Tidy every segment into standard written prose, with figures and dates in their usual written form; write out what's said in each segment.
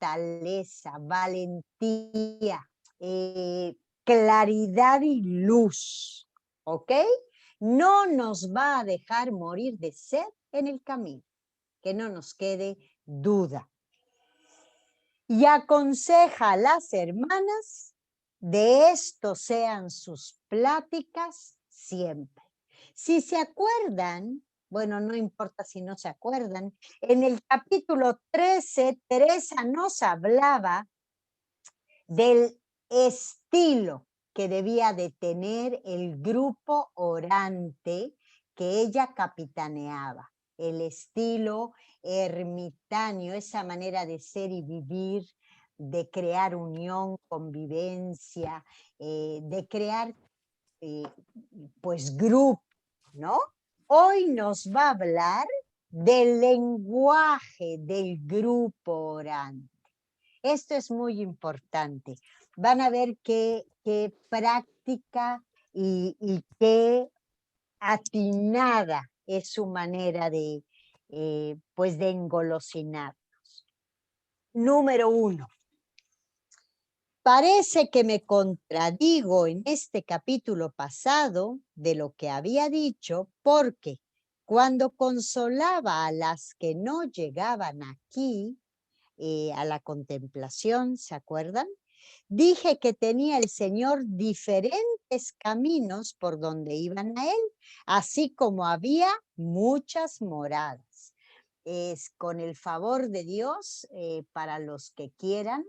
fortaleza, valentía, claridad y luz, ¿ok? No nos va a dejar morir de sed en el camino, que no nos quede duda. Y aconseja a las hermanas, de esto sean sus pláticas siempre. Si se acuerdan, bueno, no importa si no se acuerdan, en el capítulo 13, Teresa nos hablaba del estilo que debía de tener el grupo orante que ella capitaneaba, el estilo ermitaño, esa manera de ser y vivir, de crear unión, convivencia, de crear pues grupo, ¿no? Hoy nos va a hablar del lenguaje del grupo orante. Esto es muy importante. Van a ver qué práctica y qué atinada es su manera de, pues de engolosinarnos. Número 1. Parece que me contradigo en este capítulo pasado de lo que había dicho, porque cuando consolaba a las que no llegaban aquí, a la contemplación, ¿se acuerdan? Dije que tenía el Señor diferentes caminos por donde iban a Él, así como había muchas moradas. Es con el favor de Dios, para los que quieran,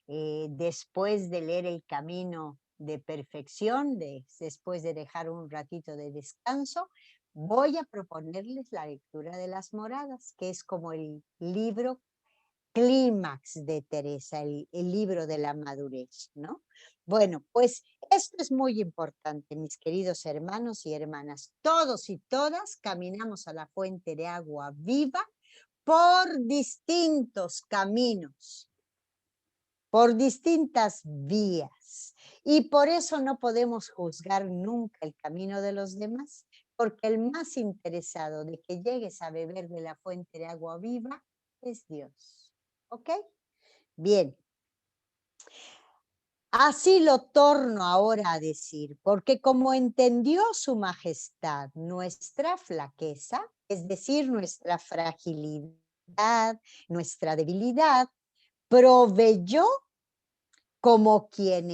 después de leer el camino de perfección, después de dejar un ratito de descanso, voy a proponerles la lectura de las moradas, que es como el libro clímax de Teresa, el libro de la madurez, ¿no? Bueno, pues esto es muy importante, mis queridos hermanos y hermanas. Todos y todas caminamos a la fuente de agua viva por distintos caminos, por distintas vías. Y por eso no podemos juzgar nunca el camino de los demás, porque el más interesado de que llegues a beber de la fuente de agua viva es Dios. ¿Ok? Bien. Así lo torno ahora a decir, porque como entendió su majestad nuestra flaqueza, es decir, nuestra fragilidad, nuestra debilidad, proveyó como quien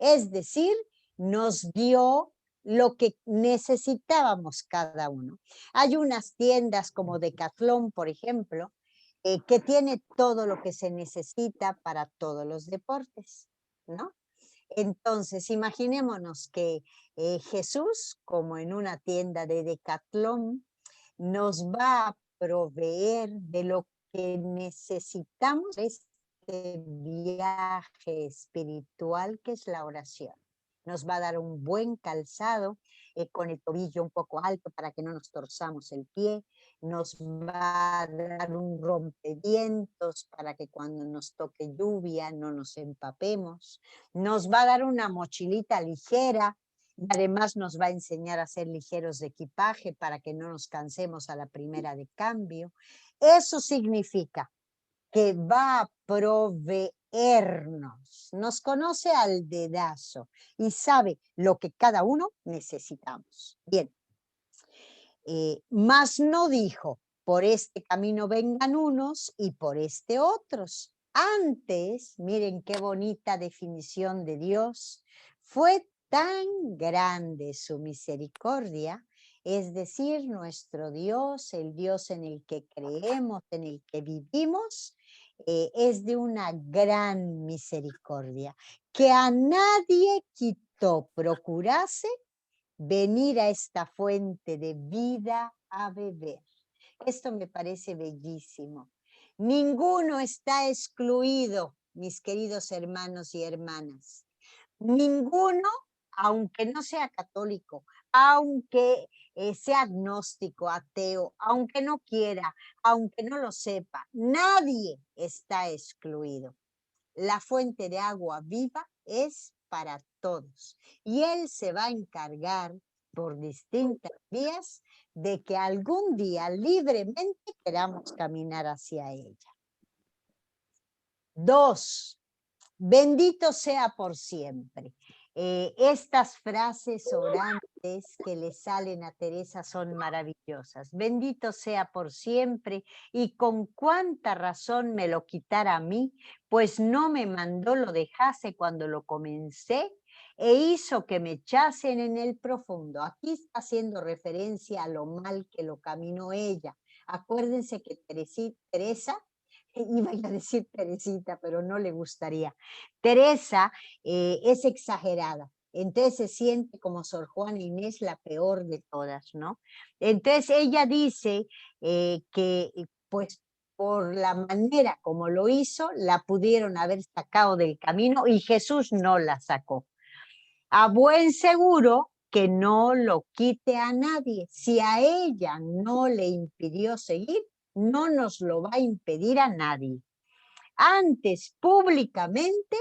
es decir, nos dio lo que necesitábamos cada uno. Hay unas tiendas como Decathlon, por ejemplo, que tiene todo lo que se necesita para todos los deportes, ¿no? Entonces, imaginémonos que Jesús, como en una tienda de Decathlon, nos va a proveer de lo que necesitamos este viaje espiritual que es la oración. Nos va a dar un buen calzado con el tobillo un poco alto para que no nos torzamos el pie. Nos va a dar un rompevientos para que cuando nos toque lluvia no nos empapemos. Nos va a dar una mochilita ligera y además nos va a enseñar a ser ligeros de equipaje para que no nos cansemos a la primera de cambio. Eso significa que va a proveernos, nos conoce al dedazo y sabe lo que cada uno necesitamos. Bien, mas no dijo, por este camino vengan unos y por este otros. Antes, miren qué bonita definición de Dios, fue tan grande su misericordia, es decir, nuestro Dios, el Dios en el que creemos, en el que vivimos, es de una gran misericordia, que a nadie quitó, procurase venir a esta fuente de vida a beber. Esto me parece bellísimo. Ninguno está excluido, mis queridos hermanos y hermanas. Ninguno, aunque no sea católico, aunque sea agnóstico, ateo, aunque no quiera, aunque no lo sepa, nadie está excluido. La fuente de agua viva es para todos y Él se va a encargar por distintas vías de que algún día libremente queramos caminar hacia ella. 2, bendito sea por siempre. Estas frases orantes que le salen a Teresa son maravillosas. Bendito sea por siempre, y con cuánta razón me lo quitara a mí, pues no me mandó lo dejase cuando lo comencé, e hizo que me echasen en el profundo. Aquí está haciendo referencia a lo mal que lo caminó ella. Acuérdense que Teresa, iba a decir Teresita, pero no le gustaría. Teresa es exagerada. Entonces se siente como Sor Juana Inés la peor de todas, ¿no? Entonces ella dice que pues por la manera como lo hizo, la pudieron haber sacado del camino y Jesús no la sacó. A buen seguro que no lo quite a nadie. Si a ella no le impidió seguir, no nos lo va a impedir a nadie. Antes, públicamente,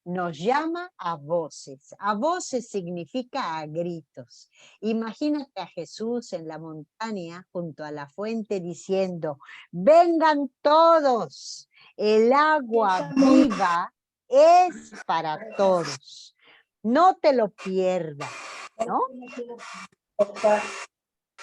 nos llama a voces. A voces significa a gritos. Imagínate a Jesús en la montaña junto a la fuente diciendo: vengan todos, el agua viva es para todos. No te lo pierdas, ¿no?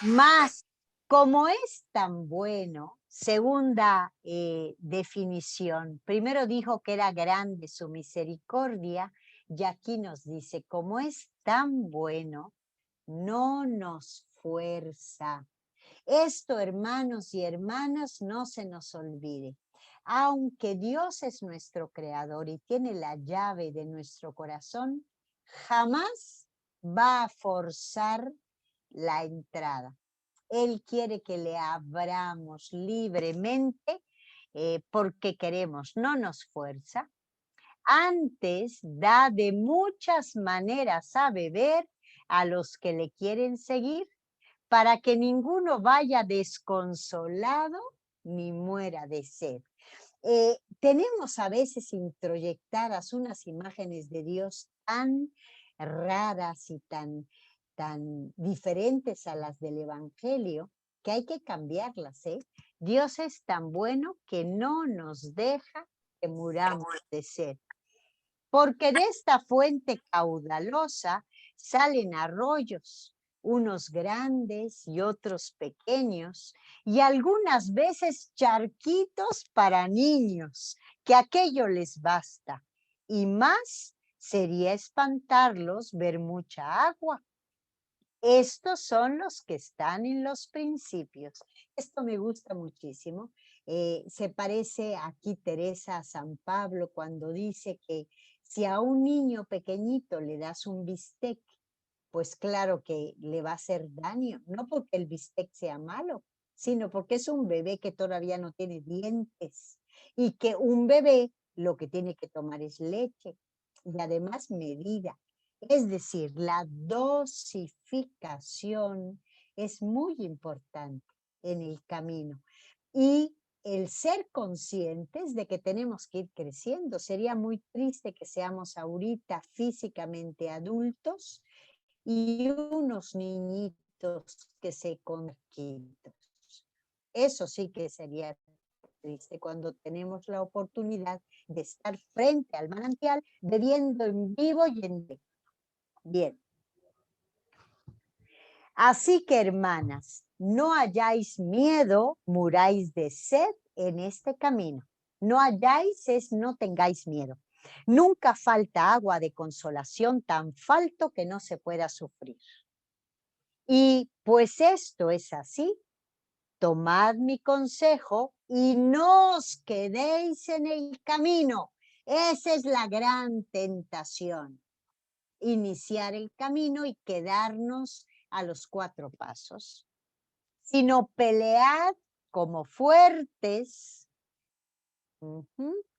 Más, como es tan bueno, segunda definición, primero dijo que era grande su misericordia, y aquí nos dice, como es tan bueno, no nos fuerza. Esto, hermanos y hermanas, no se nos olvide. Aunque Dios es nuestro creador y tiene la llave de nuestro corazón, jamás va a forzar la entrada. Él quiere que le abramos libremente porque queremos, no nos fuerza. Antes da de muchas maneras a beber a los que le quieren seguir, para que ninguno vaya desconsolado ni muera de sed. Tenemos a veces introyectadas unas imágenes de Dios tan raras y tan diferentes a las del Evangelio, que hay que cambiarlas, ¿eh? Dios es tan bueno que no nos deja que muramos de sed. Porque de esta fuente caudalosa salen arroyos, unos grandes y otros pequeños, y algunas veces charquitos para niños, que aquello les basta. Y más sería espantarlos ver mucha agua. Estos son los que están en los principios. Esto me gusta muchísimo. Se parece aquí Teresa a San Pablo cuando dice que si a un niño pequeñito le das un bistec, pues claro que le va a hacer daño, no porque el bistec sea malo, sino porque es un bebé que todavía no tiene dientes y que un bebé lo que tiene que tomar es leche y además medida. Es decir, la dosificación es muy importante en el camino y el ser conscientes de que tenemos que ir creciendo. Sería muy triste que seamos ahorita físicamente adultos y unos niñitos que se conquitos. Eso sí que sería triste cuando tenemos la oportunidad de estar frente al manantial bebiendo en vivo y en directo. Bien. Así que, hermanas, no hayáis miedo, muráis de sed en este camino. No hayáis es no tengáis miedo. Nunca falta agua de consolación tan falto que no se pueda sufrir. Y pues esto es así, tomad mi consejo y no os quedéis en el camino. Esa es la gran tentación. Iniciar el camino y quedarnos a los 4 pasos, sino pelead como fuertes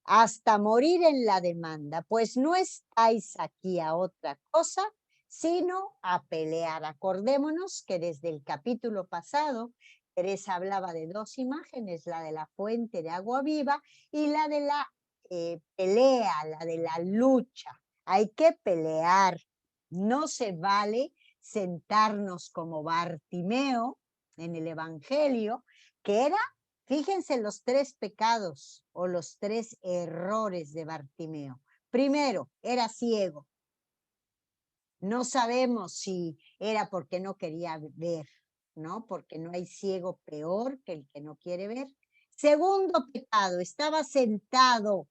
hasta morir en la demanda, pues no estáis aquí a otra cosa, sino a pelear. Acordémonos que desde el capítulo pasado, Teresa hablaba de 2 imágenes, la de la fuente de agua viva y la de la pelea, la de la lucha. Hay que pelear. No se vale sentarnos como Bartimeo en el Evangelio, que era Fíjense los 3 pecados o los 3 errores de Bartimeo. Primero, era ciego. No sabemos si era porque no quería ver, ¿no? Porque no hay ciego peor que el que no quiere ver. Segundo pecado, estaba sentado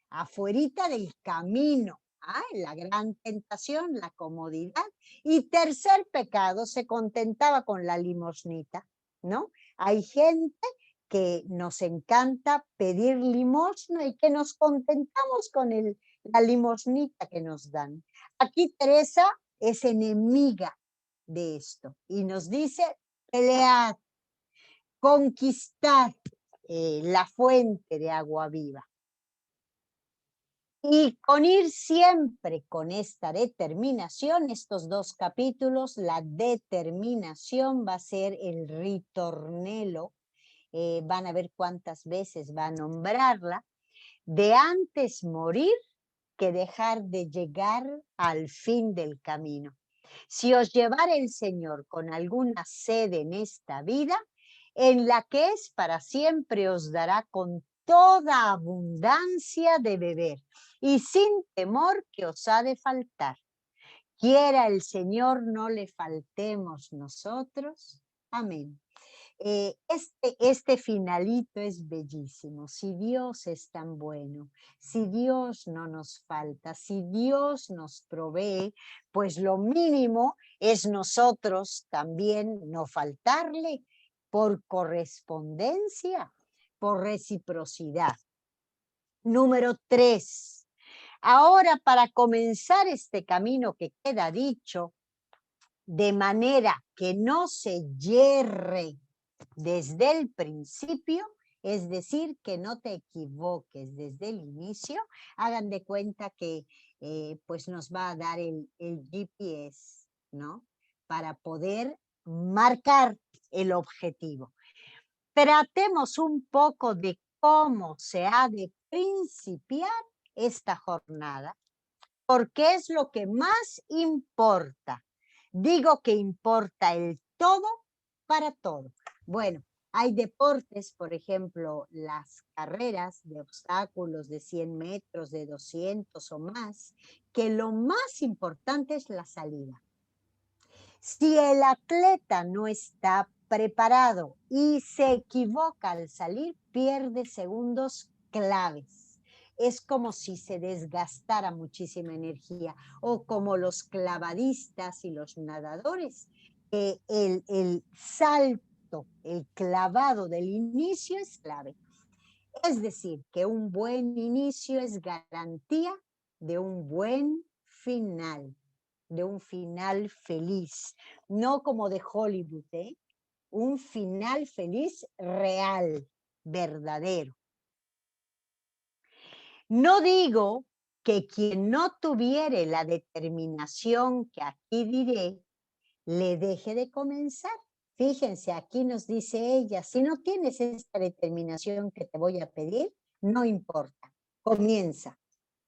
afuerita del camino. La gran tentación, la comodidad. Y tercer pecado, se contentaba con la limosnita, ¿no? Hay gente que nos encanta pedir limosna y que nos contentamos con la limosnita que nos dan. Aquí Teresa es enemiga de esto y nos dice, pelead, conquistad la fuente de agua viva. Y con ir siempre con esta determinación, estos 2 capítulos, la determinación va a ser el ritornelo, van a ver cuántas veces va a nombrarla, de antes morir que dejar de llegar al fin del camino. Si os llevara el Señor con alguna sede en esta vida, en la que es para siempre os dará con toda abundancia de beber y sin temor que os ha de faltar. Quiera el Señor no le faltemos nosotros. Amén. Este finalito es bellísimo. Si Dios es tan bueno, si Dios no nos falta, si Dios nos provee, pues lo mínimo es nosotros también no faltarle por correspondencia, por reciprocidad. Número 3. Ahora, para comenzar este camino que queda dicho, de manera que no se yerre desde el principio, es decir, que no te equivoques desde el inicio, hagan de cuenta que pues nos va a dar el GPS, ¿no? Para poder marcar el objetivo. Tratemos un poco de cómo se ha de principiar esta jornada, porque es lo que más importa. Digo que importa el todo para todo. Bueno, hay deportes, por ejemplo, las carreras de obstáculos de 100 metros, de 200 o más, que lo más importante es la salida. Si el atleta no está preparado y se equivoca al salir, pierde segundos claves. Es como si se desgastara muchísima energía, o como los clavadistas y los nadadores. El salto, el clavado del inicio es clave. Es decir, que un buen inicio es garantía de un buen final, de un final feliz, no como de Hollywood, un final feliz real, verdadero. No digo que quien no tuviere la determinación que aquí diré, le deje de comenzar. Fíjense, aquí nos dice ella, si no tienes esta determinación que te voy a pedir, no importa, comienza,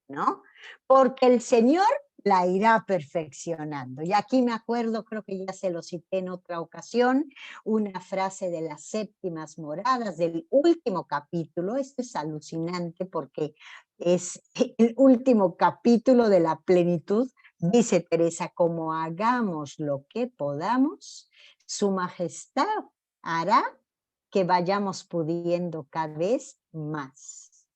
¿no? Porque el Señor la irá perfeccionando. Y aquí me acuerdo, creo que ya se lo cité en otra ocasión, una frase de las séptimas moradas del último capítulo. Esto es alucinante porque es el último capítulo de la plenitud. Dice Teresa, como hagamos lo que podamos, su majestad hará que vayamos pudiendo cada vez más.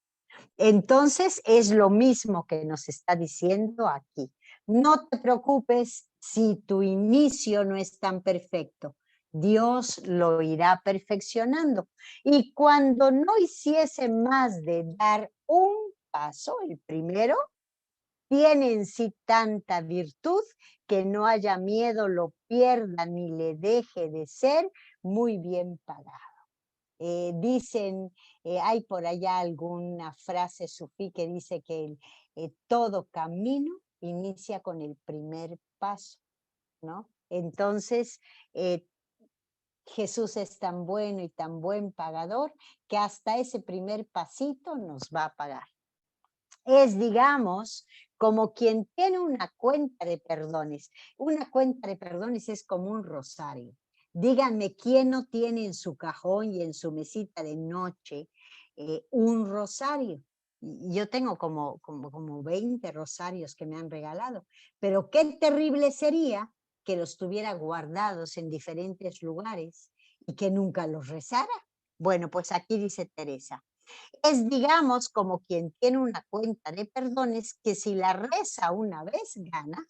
Entonces, es lo mismo que nos está diciendo aquí. No te preocupes si tu inicio no es tan perfecto. Dios lo irá perfeccionando. Y cuando no hiciese más de dar un paso, el primero, tiene en sí tanta virtud que no haya miedo, lo pierda ni le deje de ser muy bien pagado. Dicen, hay por allá alguna frase sufí que dice que todo camino inicia con el primer paso, ¿no? Entonces, Jesús es tan bueno y tan buen pagador que hasta ese primer pasito nos va a pagar. Es, digamos, como quien tiene una cuenta de perdones. Una cuenta de perdones es como un rosario, Díganme, ¿quién no tiene en su cajón y en su mesita de noche un rosario? Yo tengo como 20 rosarios que me han regalado, pero qué terrible sería que los tuviera guardados en diferentes lugares y que nunca los rezara. Bueno, pues aquí dice Teresa, es, digamos, como quien tiene una cuenta de perdones que si la reza una vez gana,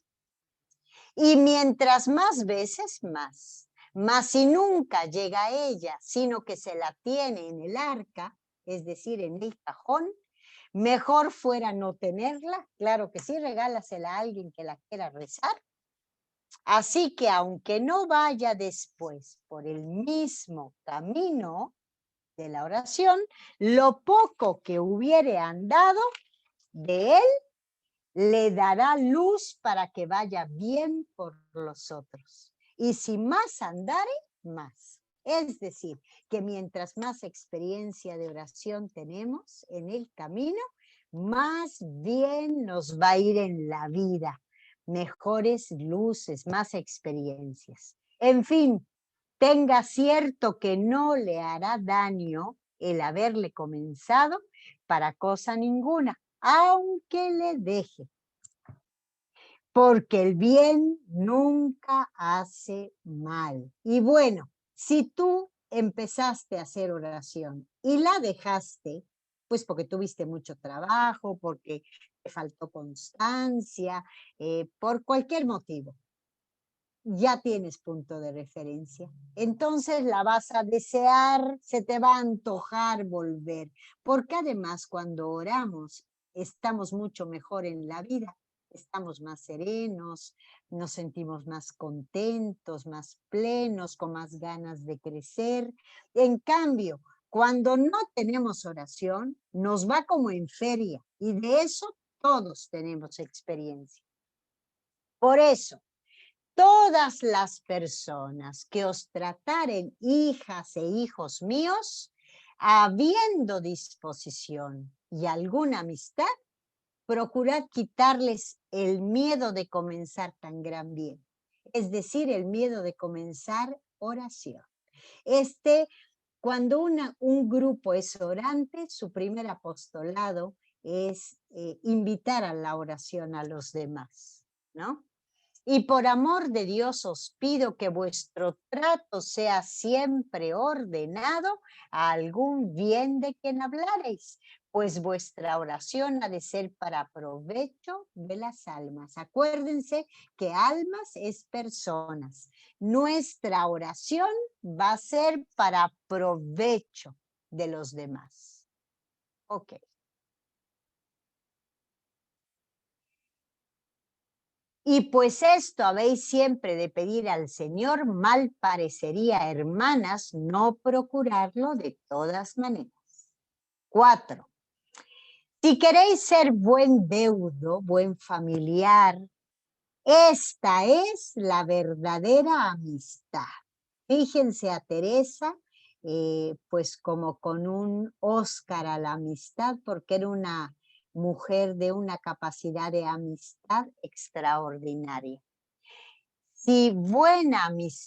y mientras más veces, más. Mas si nunca llega a ella, sino que se la tiene en el arca, es decir, en el cajón, mejor fuera no tenerla. Claro que sí, regálasela a alguien que la quiera rezar. Así que aunque no vaya después por el mismo camino de la oración, lo poco que hubiere andado de él le dará luz para que vaya bien por los otros. Y si más andare, más. Es decir, que mientras más experiencia de oración tenemos en el camino, más bien nos va a ir en la vida. Mejores luces, más experiencias. En fin, tenga cierto que no le hará daño el haberle comenzado para cosa ninguna, aunque le deje. Porque el bien nunca hace mal. Y bueno, si tú empezaste a hacer oración y la dejaste, pues porque tuviste mucho trabajo, porque te faltó constancia, por cualquier motivo, ya tienes punto de referencia. Entonces la vas a desear, se te va a antojar volver, porque además cuando oramos estamos mucho mejor en la vida, estamos más serenos, nos sentimos más contentos, más plenos, con más ganas de crecer. En cambio, cuando no tenemos oración, nos va como en feria y de eso todos tenemos experiencia. Por eso, todas las personas que os trataren hijas e hijos míos, habiendo disposición y alguna amistad, procurad quitarles el miedo de comenzar tan gran bien, es decir, el miedo de comenzar oración. Cuando un grupo es orante, su primer apostolado es invitar a la oración a los demás, ¿no? Y por amor de Dios os pido que vuestro trato sea siempre ordenado a algún bien de quien hablareis, pues vuestra oración ha de ser para provecho de las almas. Acuérdense que almas es personas. Nuestra oración va a ser para provecho de los demás. Ok. Y pues esto habéis siempre de pedir al Señor, mal parecería, hermanas, no procurarlo de todas maneras. 4. Si queréis ser buen deudo, buen familiar, esta es la verdadera amistad. Fíjense a Teresa, pues como con un Oscar a la amistad, porque era una mujer de una capacidad de amistad extraordinaria. Si buena amiga,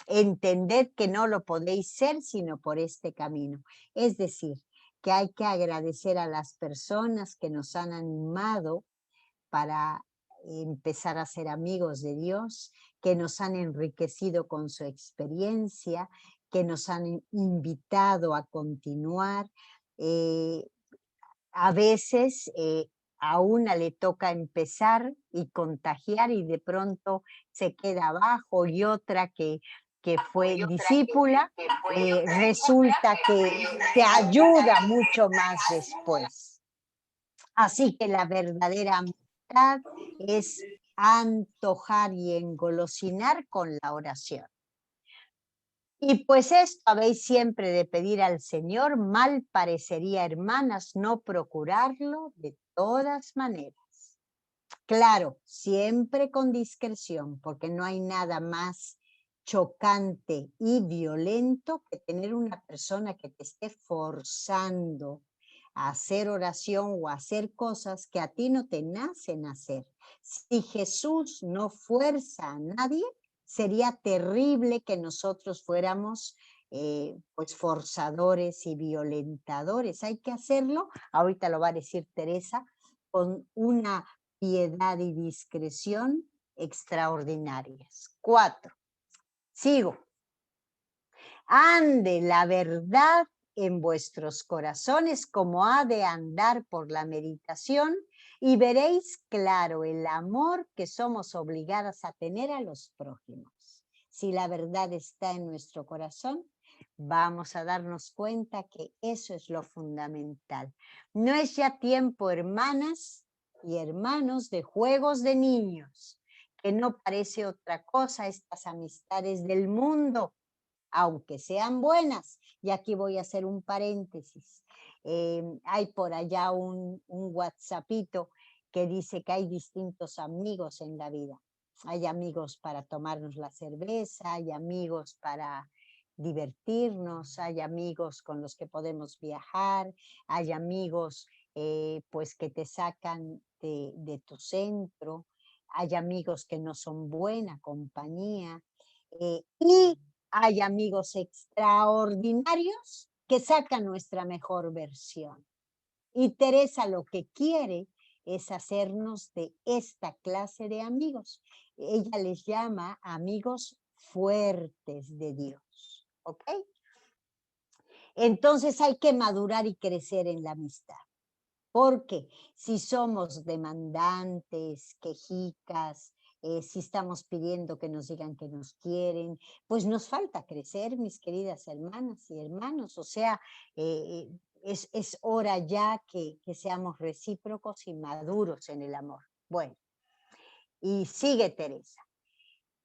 entended que no lo podéis ser sino por este camino. Es decir, que hay que agradecer a las personas que nos han animado para empezar a ser amigos de Dios, que nos han enriquecido con su experiencia, que nos han invitado a continuar. A veces a una le toca empezar y contagiar y de pronto se queda abajo y otra que fue discípula, resulta que te ayuda mucho más después. Así que la verdadera amistad es antojar y engolosinar con la oración. Y pues esto habéis siempre de pedir al Señor, mal parecería, hermanas, no procurarlo de todas maneras. Claro, siempre con discreción, porque no hay nada más chocante y violento que tener una persona que te esté forzando a hacer oración o a hacer cosas que a ti no te nacen hacer. Si Jesús no fuerza a nadie, sería terrible que nosotros fuéramos pues forzadores y violentadores. Hay que hacerlo, ahorita lo va a decir Teresa, con una piedad y discreción extraordinarias. 4. Sigo. Ande la verdad en vuestros corazones como ha de andar por la meditación y veréis claro el amor que somos obligadas a tener a los prójimos. Si la verdad está en nuestro corazón, vamos a darnos cuenta que eso es lo fundamental. No es ya tiempo, hermanas y hermanos, de juegos de niños, que no parece otra cosa estas amistades del mundo, aunque sean buenas. Y aquí voy a hacer un paréntesis. Hay por allá un WhatsAppito que dice que hay distintos amigos en la vida. Hay amigos para tomarnos la cerveza, hay amigos para divertirnos, hay amigos con los que podemos viajar, hay amigos pues que te sacan de tu centro, hay amigos que no son buena compañía, y hay amigos extraordinarios que sacan nuestra mejor versión. Y Teresa lo que quiere es hacernos de esta clase de amigos. Ella les llama amigos fuertes de Dios. ¿Ok? Entonces hay que madurar y crecer en la amistad. Porque si somos demandantes, quejicas, si estamos pidiendo que nos digan que nos quieren, pues nos falta crecer, mis queridas hermanas y hermanos. O sea, es hora ya que seamos recíprocos y maduros en el amor. Bueno, y sigue Teresa.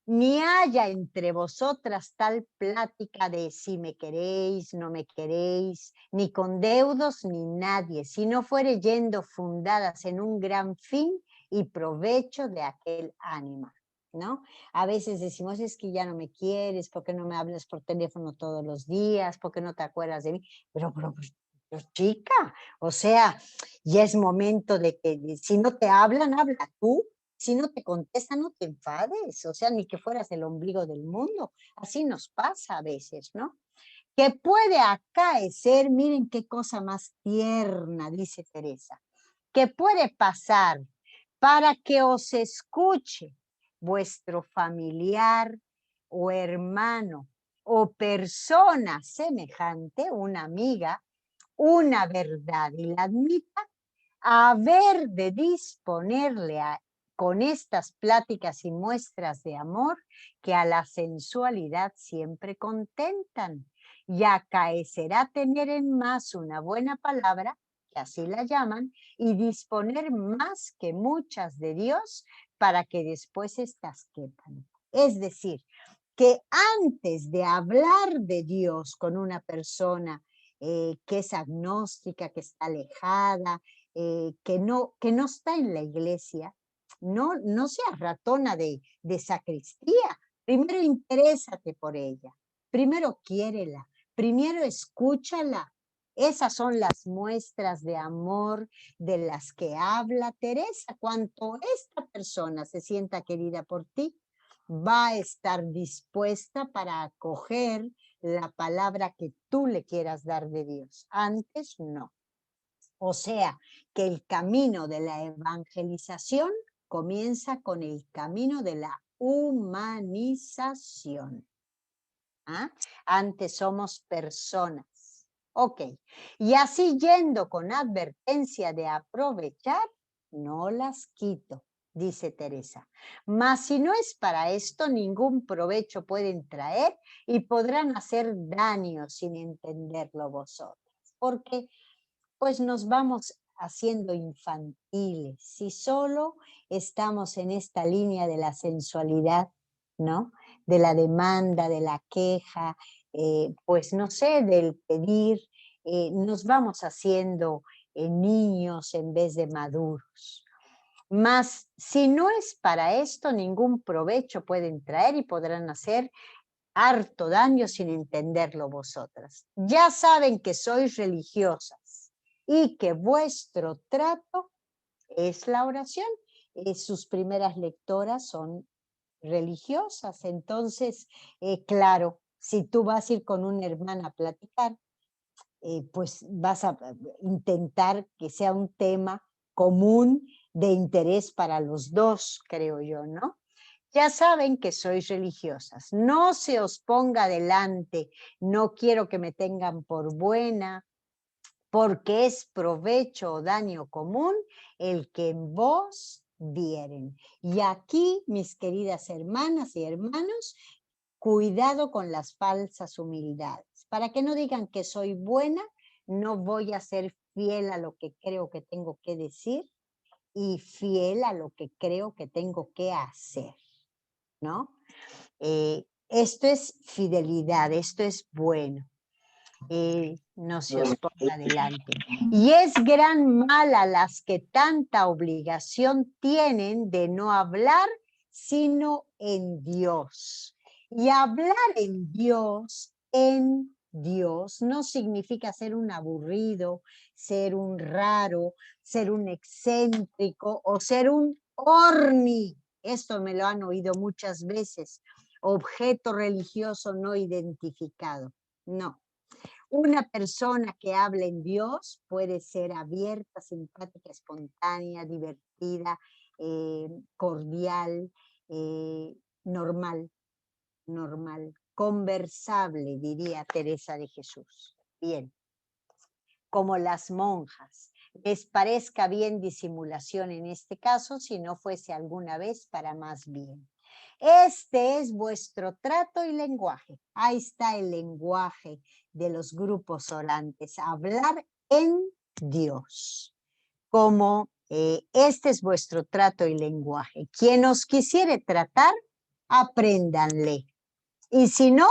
Ni haya entre vosotras tal plática de si me queréis, no me queréis, ni con deudos ni nadie, si no fuere yendo fundadas en un gran fin y provecho de aquel ánima, ¿no? A veces decimos, es que ya no me quieres, ¿por qué no me hablas por teléfono todos los días? ¿Por qué no te acuerdas de mí? Pero chica, o sea, ya es momento de que si no te hablan, habla tú. Si no te contesta, no te enfades, o sea, ni que fueras el ombligo del mundo. Así nos pasa a veces, ¿no? Que puede acaecer, miren qué cosa más tierna, dice Teresa, que puede pasar para que os escuche vuestro familiar o hermano o persona semejante, una amiga, una verdad y la admita, haber de disponerle con estas pláticas y muestras de amor que a la sensualidad siempre contentan, y acaecerá tener en más una buena palabra, que así la llaman, y disponer más que muchas de Dios para que después éstas quepan. Es decir, que antes de hablar de Dios con una persona que es agnóstica, que está alejada, que no está en la iglesia, no seas ratona de sacristía. Primero interésate por ella, primero quiérela, primero escúchala. Esas son las muestras de amor de las que habla Teresa. Cuanto esta persona se sienta querida por ti, va a estar dispuesta para acoger la palabra que tú le quieras dar de Dios. Antes no. O sea, que el camino de la evangelización comienza con el camino de la humanización. ¿Ah? Antes somos personas. Ok. Y así yendo con advertencia de aprovechar, no las quito, dice Teresa. Mas si no es para esto, ningún provecho pueden traer y podrán hacer daño sin entenderlo vosotros. Porque pues nos vamos haciendo infantiles, si solo estamos en esta línea de la sensualidad, ¿no? De la demanda, de la queja, pues no sé, del pedir, nos vamos haciendo niños en vez de maduros. Mas si no es para esto, ningún provecho pueden traer y podrán hacer harto daño sin entenderlo vosotras. Ya saben que sois religiosas y que vuestro trato es la oración. Sus primeras lectoras son religiosas. Entonces, claro, si tú vas a ir con una hermana a platicar, pues vas a intentar que sea un tema común de interés para los dos, creo yo, ¿no? Ya saben que sois religiosas. No se os ponga delante, no quiero que me tengan por buena, porque es provecho o daño común el que en vos vieren. Y aquí, mis queridas hermanas y hermanos, cuidado con las falsas humildades. Para que no digan que soy buena, no voy a ser fiel a lo que creo que tengo que decir y fiel a lo que creo que tengo que hacer, ¿no? Esto es fidelidad, esto es bueno. No se os ponga adelante. Y es gran mal a las que tanta obligación tienen de no hablar, sino en Dios. Y hablar en Dios no significa ser un aburrido, ser un raro, ser un excéntrico o ser un orni. Esto me lo han oído muchas veces. Objeto religioso no identificado. No. Una persona que habla en Dios puede ser abierta, simpática, espontánea, divertida, cordial, normal, conversable, diría Teresa de Jesús. Bien, como las monjas. Les parezca bien disimulación en este caso, si no fuese alguna vez para más bien. Este es vuestro trato y lenguaje. Ahí está el lenguaje de los grupos orantes. Hablar en Dios. Como este es vuestro trato y lenguaje. Quien os quisiere tratar, apréndanle. Y si no,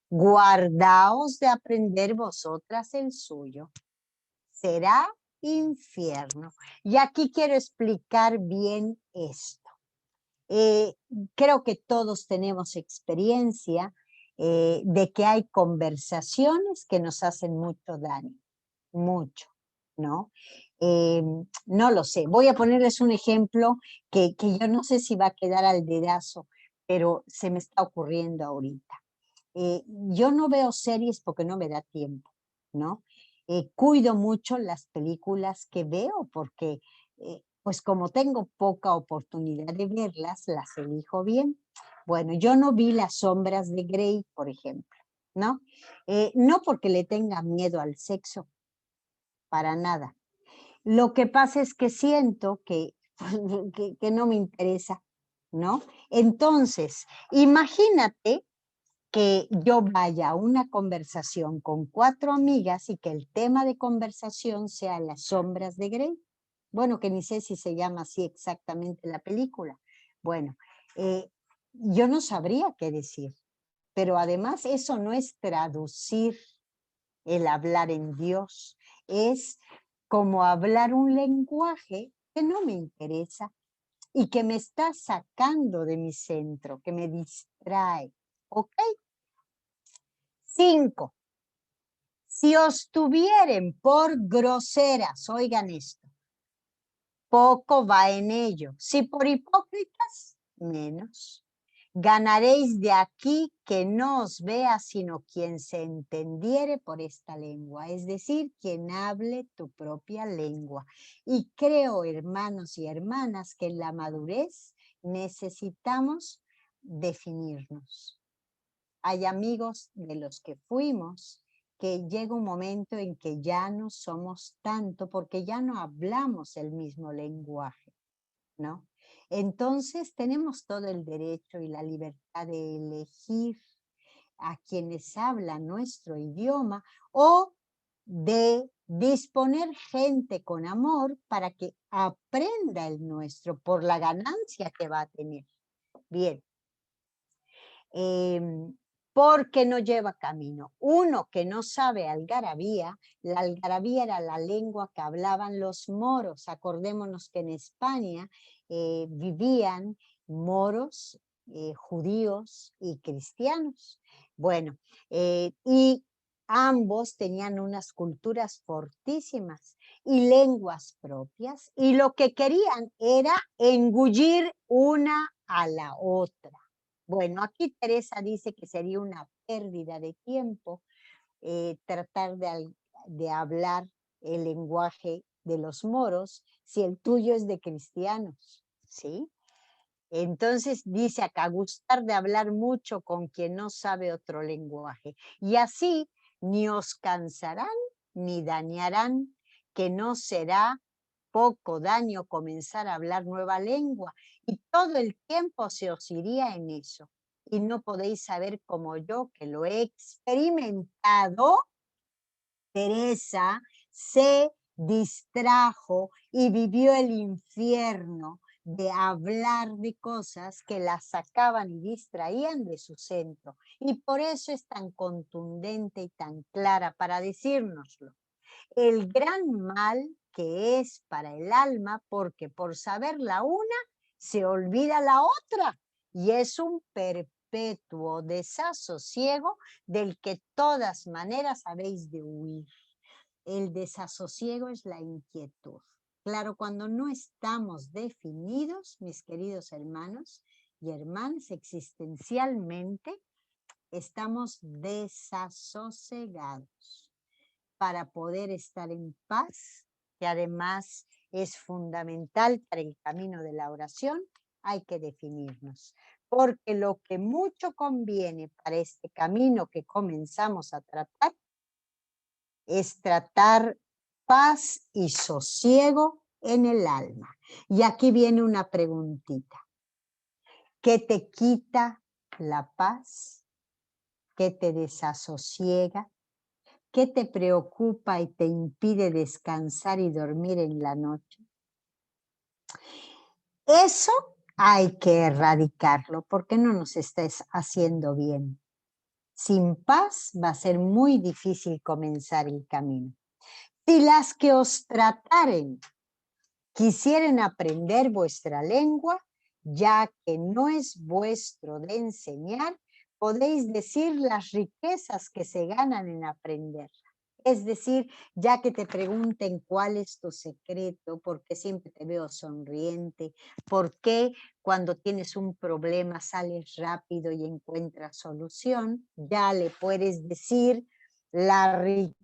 guardaos de aprender vosotras el suyo. Será infierno. Y aquí quiero explicar bien esto. Creo que todos tenemos experiencia de que hay conversaciones que nos hacen mucho daño, mucho, ¿no? No lo sé, voy a ponerles un ejemplo que yo no sé si va a quedar al dedazo, pero se me está ocurriendo ahorita. Yo no veo series porque no me da tiempo, ¿no? Cuido mucho las películas que veo porque pues como tengo poca oportunidad de verlas, las elijo bien. Bueno, yo no vi Las sombras de Grey, por ejemplo, ¿no? No porque le tenga miedo al sexo, para nada. Lo que pasa es que siento que no me interesa, ¿no? Entonces, imagínate que yo vaya a una conversación con 4 amigas y que el tema de conversación sea Las sombras de Grey. Bueno, que ni sé si se llama así exactamente la película. Bueno, yo no sabría qué decir, pero además eso no es traducir el hablar en Dios, es como hablar un lenguaje que no me interesa y que me está sacando de mi centro, que me distrae. ¿Ok? 5. Si os tuvieren por groseras, oigan esto, poco va en ello. Si por hipócritas, menos. Ganaréis de aquí que no os vea sino quien se entendiere por esta lengua, es decir, quien hable tu propia lengua. Y creo, hermanos y hermanas, que en la madurez necesitamos definirnos. Hay amigos de los que fuimos que llega un momento en que ya no somos tanto porque ya no hablamos el mismo lenguaje, ¿no? Entonces tenemos todo el derecho y la libertad de elegir a quienes hablan nuestro idioma o de disponer gente con amor para que aprenda el nuestro por la ganancia que va a tener. Bien. Porque no lleva camino. Uno que no sabe algarabía, la algarabía era la lengua que hablaban los moros. Acordémonos que en España vivían moros, judíos y cristianos. Bueno, y ambos tenían unas culturas fortísimas y lenguas propias, y lo que querían era engullir una a la otra. Bueno, aquí Teresa dice que sería una pérdida de tiempo tratar de hablar el lenguaje de los moros si el tuyo es de cristianos, ¿sí? Entonces dice acá, gustar de hablar mucho con quien no sabe otro lenguaje. Y así ni os cansarán ni dañarán, que no será poco daño comenzar a hablar nueva lengua. Y todo el tiempo se os iría en eso. Y no podéis saber como yo, que lo he experimentado. Teresa se distrajo y vivió el infierno de hablar de cosas que la sacaban y distraían de su centro. Y por eso es tan contundente y tan clara para decírnoslo. El gran mal que es para el alma, porque por saber la una se olvida la otra, y es un perpetuo desasosiego del que todas maneras habéis de huir. El desasosiego es la inquietud. Claro, cuando no estamos definidos, mis queridos hermanos y hermanas, existencialmente, estamos desasosegados. Para poder estar en paz, que además es fundamental para el camino de la oración, hay que definirnos. Porque lo que mucho conviene para este camino que comenzamos a tratar es tratar paz y sosiego en el alma. Y aquí viene una preguntita. ¿Qué te quita la paz? ¿Qué te desasosiega? ¿Qué te preocupa y te impide descansar y dormir en la noche? Eso hay que erradicarlo porque no nos estés haciendo bien. Sin paz va a ser muy difícil comenzar el camino. Si las que os trataren quisieren aprender vuestra lengua, ya que no es vuestro de enseñar, podéis decir las riquezas que se ganan en aprender. Es decir, ya que te pregunten cuál es tu secreto, por qué siempre te veo sonriente, por qué cuando tienes un problema sales rápido y encuentras solución, ya le puedes decir la riqueza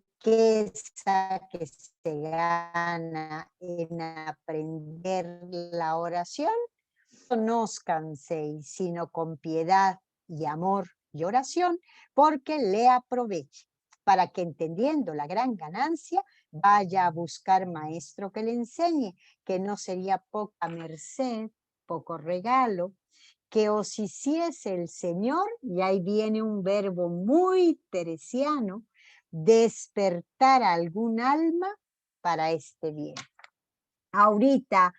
que se gana en aprender la oración. No os canséis, sino con piedad y amor y oración, porque le aproveche, para que entendiendo la gran ganancia, vaya a buscar maestro que le enseñe, que no sería poca merced, poco regalo, que os hiciese el Señor, y ahí viene un verbo muy teresiano, despertar a algún alma para este bien. Ahorita,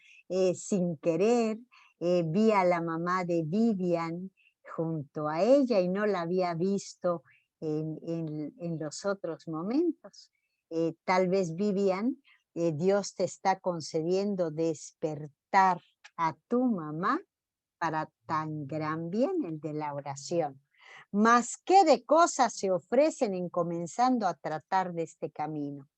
sin querer, vi a la mamá de Vivian junto a ella y no la había visto en los otros momentos. Tal vez, Vivian, Dios te está concediendo despertar a tu mamá para tan gran bien, el de la oración. Mas qué de cosas se ofrecen en comenzando a tratar de este camino.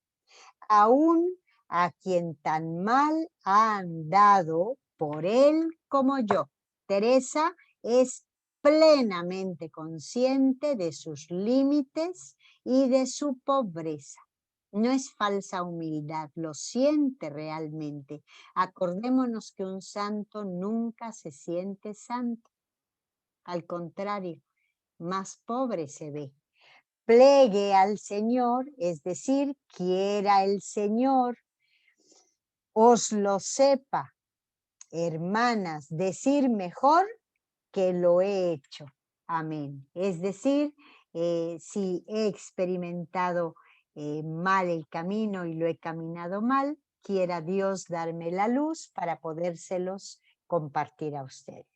Aún a quien tan mal ha andado por él como yo. Teresa es plenamente consciente de sus límites y de su pobreza. No es falsa humildad, lo siente realmente. Acordémonos que un santo nunca se siente santo. Al contrario, más pobre se ve. Plegue al Señor, es decir, quiera el Señor, os lo sepa, hermanas, decir mejor que lo he hecho. Amén. Es decir, si he experimentado mal el camino y lo he caminado mal, quiera Dios darme la luz para podérselos compartir a ustedes.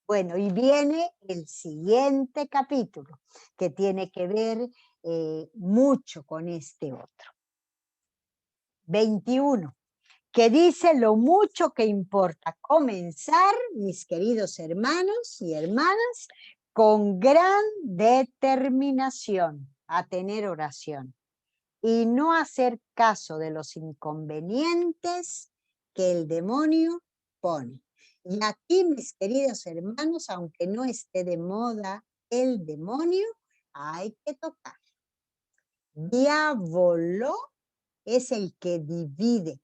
Bueno, y viene el siguiente capítulo, que tiene que ver mucho con este otro. 21, que dice lo mucho que importa comenzar, mis queridos hermanos y hermanas, con gran determinación a tener oración y no hacer caso de los inconvenientes que el demonio pone. Y aquí, mis queridos hermanos, aunque no esté de moda el demonio, hay que tocar. Diablo es el que divide.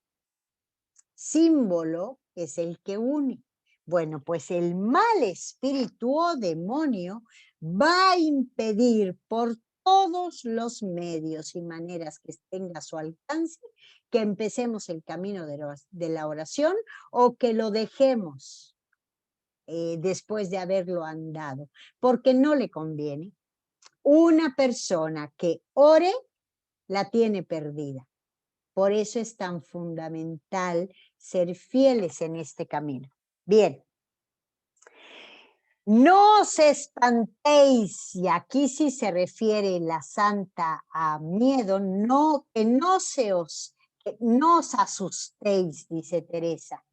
Símbolo es el que une. Bueno, pues el mal espíritu o demonio va a impedir por todos los medios y maneras que tenga a su alcance que empecemos el camino de la oración o que lo dejemos después de haberlo andado, porque no le conviene. Una persona que ore la tiene perdida. Por eso es tan fundamental ser fieles en este camino. Bien. No os espantéis, y aquí sí se refiere la santa a miedo, no, que no os asustéis, dice Teresa.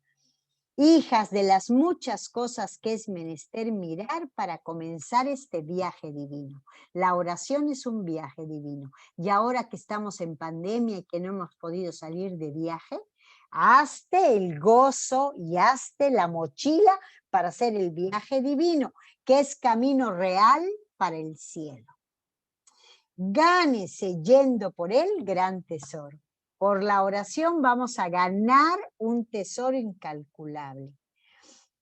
Hijas de las muchas cosas que es menester mirar para comenzar este viaje divino. La oración es un viaje divino. Y ahora que estamos en pandemia y que no hemos podido salir de viaje, hazte el gozo y hazte la mochila para hacer el viaje divino, que es camino real para el cielo. Gánese yendo por él gran tesoro. Por la oración vamos a ganar un tesoro incalculable.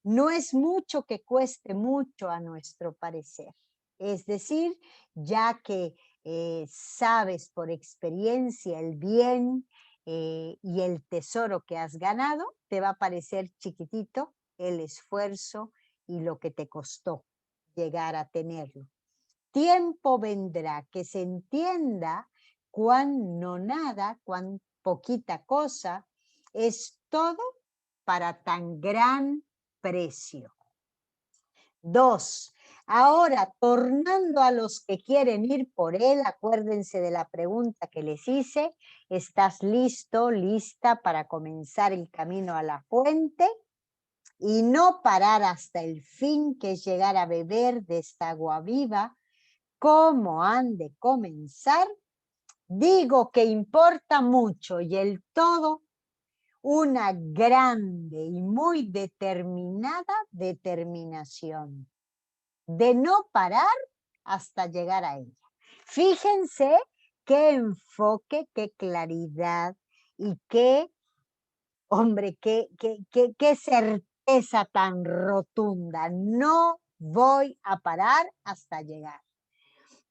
No es mucho que cueste mucho a nuestro parecer. Es decir, ya que sabes por experiencia el bien y el tesoro que has ganado, te va a parecer chiquitito el esfuerzo y lo que te costó llegar a tenerlo. Tiempo vendrá que se entienda cuán no nada, cuán poquita cosa es todo para tan gran precio. 2. Ahora, tornando a los que quieren ir por él, acuérdense de la pregunta que les hice. ¿Estás listo, lista para comenzar el camino a la fuente? Y no parar hasta el fin, que es llegar a beber de esta agua viva. ¿Cómo han de comenzar? Digo que importa mucho y el todo una grande y muy determinada determinación de no parar hasta llegar a ella. Fíjense qué enfoque, qué claridad y qué, hombre, qué certeza tan rotunda. No voy a parar hasta llegar.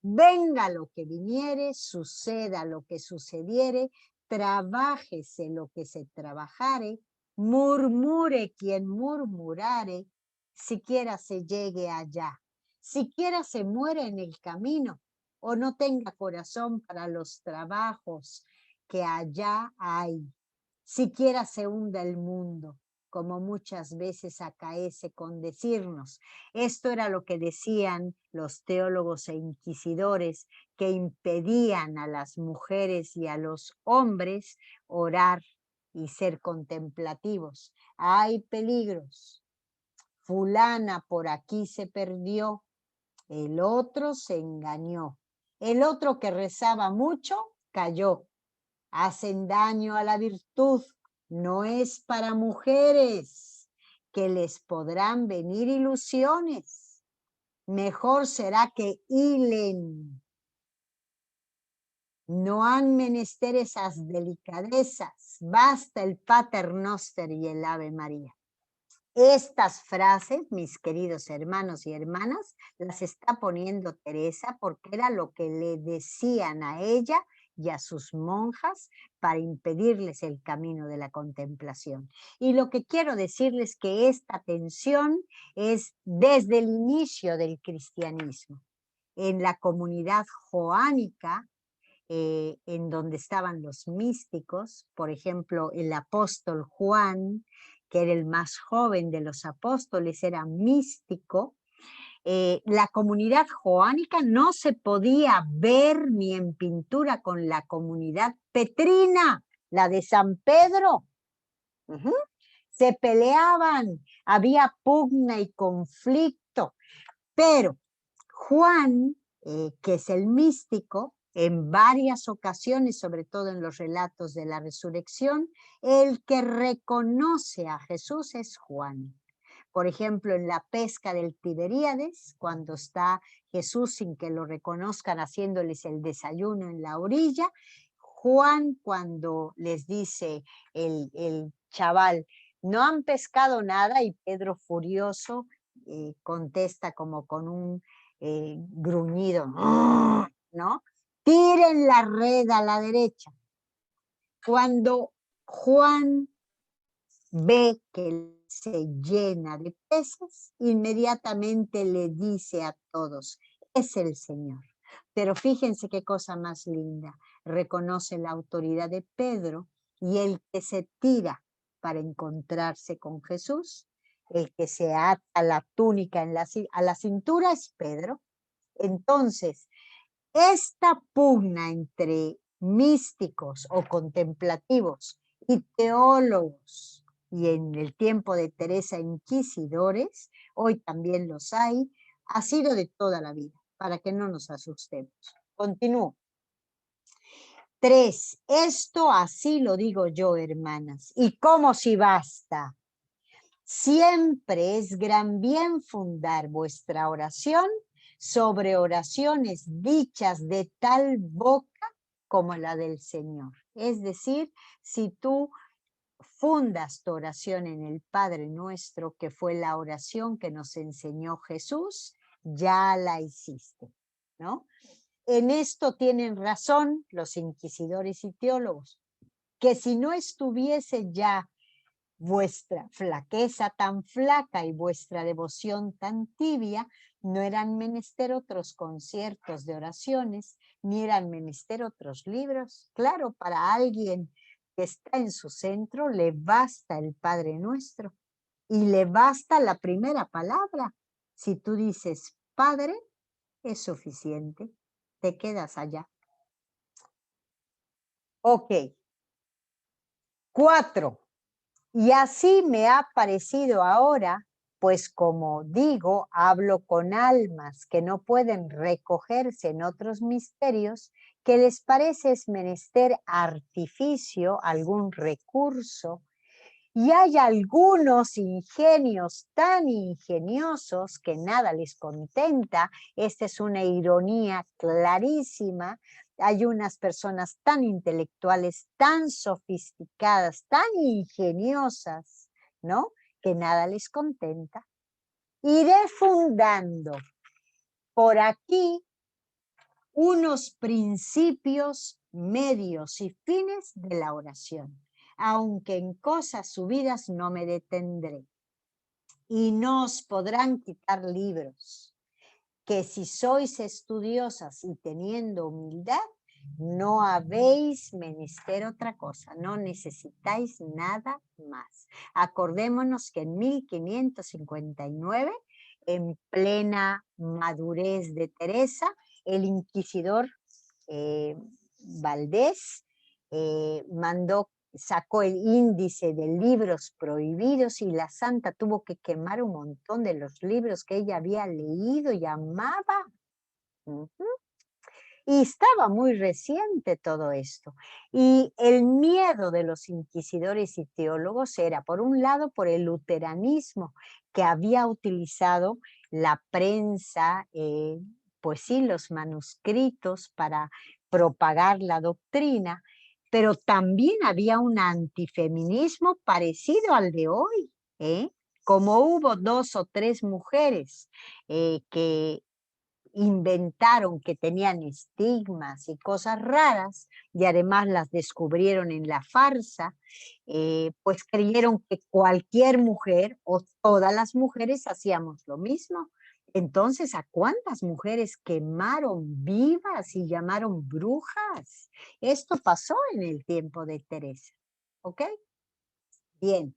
Venga lo que viniere, suceda lo que sucediere, trabájese lo que se trabajare, murmure quien murmurare, siquiera se llegue allá, siquiera se muere en el camino o no tenga corazón para los trabajos que allá hay, siquiera se hunda el mundo, como muchas veces acaece con decirnos. Esto era lo que decían los teólogos e inquisidores que impedían a las mujeres y a los hombres orar y ser contemplativos. Hay peligros. Fulana por aquí se perdió, el otro se engañó, el otro que rezaba mucho cayó. Hacen daño a la virtud, no es para mujeres, que les podrán venir ilusiones. Mejor será que hilen. No han menester esas delicadezas, basta el Pater Noster y el Ave María. Estas frases, mis queridos hermanos y hermanas, las está poniendo Teresa porque era lo que le decían a ella y a sus monjas para impedirles el camino de la contemplación. Y lo que quiero decirles que esta tensión es desde el inicio del cristianismo. En la comunidad joánica, en donde estaban los místicos, por ejemplo, el apóstol Juan, que era el más joven de los apóstoles, era místico. La comunidad joánica no se podía ver ni en pintura con la comunidad petrina, la de San Pedro. Se peleaban, había pugna y conflicto, pero Juan, que es el místico, en varias ocasiones, sobre todo en los relatos de la resurrección, el que reconoce a Jesús es Juan. Por ejemplo, en la pesca del Tiberíades, cuando está Jesús sin que lo reconozcan haciéndoles el desayuno en la orilla. Juan, cuando les dice el chaval, no han pescado nada, y Pedro furioso contesta como con un gruñido, ¿no? Tiren la red a la derecha. Cuando Juan ve que se llena de peces, inmediatamente le dice a todos, es el Señor. Pero fíjense qué cosa más linda, reconoce la autoridad de Pedro, y el que se tira para encontrarse con Jesús, el que se ata la túnica a la cintura es Pedro. Entonces, esta pugna entre místicos o contemplativos y teólogos, y en el tiempo de Teresa inquisidores, hoy también los hay, ha sido de toda la vida, para que no nos asustemos. Continúo. 3. Esto así lo digo yo, hermanas, y como si basta. Siempre es gran bien fundar vuestra oración sobre oraciones dichas de tal boca como la del Señor. Es decir, si tú fundas tu oración en el Padre Nuestro, que fue la oración que nos enseñó Jesús, ya la hiciste, ¿no? En esto tienen razón los inquisidores y teólogos, que si no estuviese ya vuestra flaqueza tan flaca y vuestra devoción tan tibia, no eran menester otros conciertos de oraciones, ni eran menester otros libros. Claro, para alguien que está en su centro, le basta el Padre Nuestro y le basta la primera palabra. Si tú dices Padre, es suficiente, te quedas allá. Ok. 4. Y así me ha parecido ahora, pues como digo, hablo con almas que no pueden recogerse en otros misterios, que les parece es menester artificio, algún recurso, y hay algunos ingenios tan ingeniosos que nada les contenta. Esta es una ironía clarísima. Hay unas personas tan intelectuales, tan sofisticadas, tan ingeniosas, ¿no? Que nada les contenta. Iré fundando por aquí unos principios, medios y fines de la oración, aunque en cosas subidas no me detendré. Y no os podrán quitar libros, que si sois estudiosas y teniendo humildad, no habéis menester otra cosa, no necesitáis nada más. Acordémonos que en 1559, en plena madurez de Teresa, el inquisidor Valdés sacó el índice de libros prohibidos, y la santa tuvo que quemar un montón de los libros que ella había leído y amaba. Y estaba muy reciente todo esto. Y el miedo de los inquisidores y teólogos era, por un lado, por el luteranismo, que había utilizado la prensa, pues sí, los manuscritos para propagar la doctrina, pero también había un antifeminismo parecido al de hoy, como hubo 2 o 3 mujeres que inventaron que tenían estigmas y cosas raras, y además las descubrieron en la farsa, pues creyeron que cualquier mujer o todas las mujeres hacíamos lo mismo. Entonces, ¿a cuántas mujeres quemaron vivas y llamaron brujas? Esto pasó en el tiempo de Teresa. ¿Ok? Bien.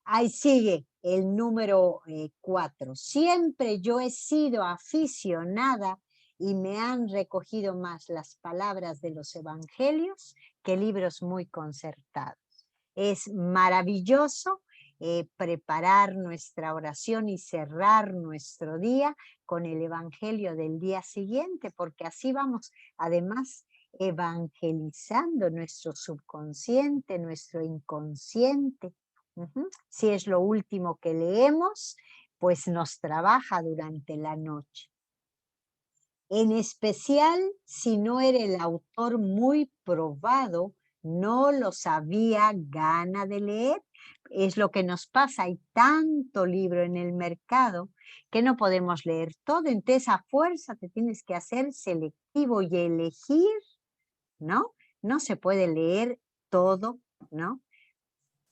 Ahí sigue el número 4. Siempre yo he sido aficionada y me han recogido más las palabras de los evangelios que libros muy concertados. Es maravilloso preparar nuestra oración y cerrar nuestro día con el evangelio del día siguiente, porque así vamos además evangelizando nuestro subconsciente, nuestro inconsciente. Si es lo último que leemos, pues nos trabaja durante la noche. En especial si no era el autor muy probado, no los había gana de leer. Es lo que nos pasa, hay tanto libro en el mercado que no podemos leer todo, entonces a fuerza te tienes que hacer selectivo y elegir, ¿no? No se puede leer todo, ¿no?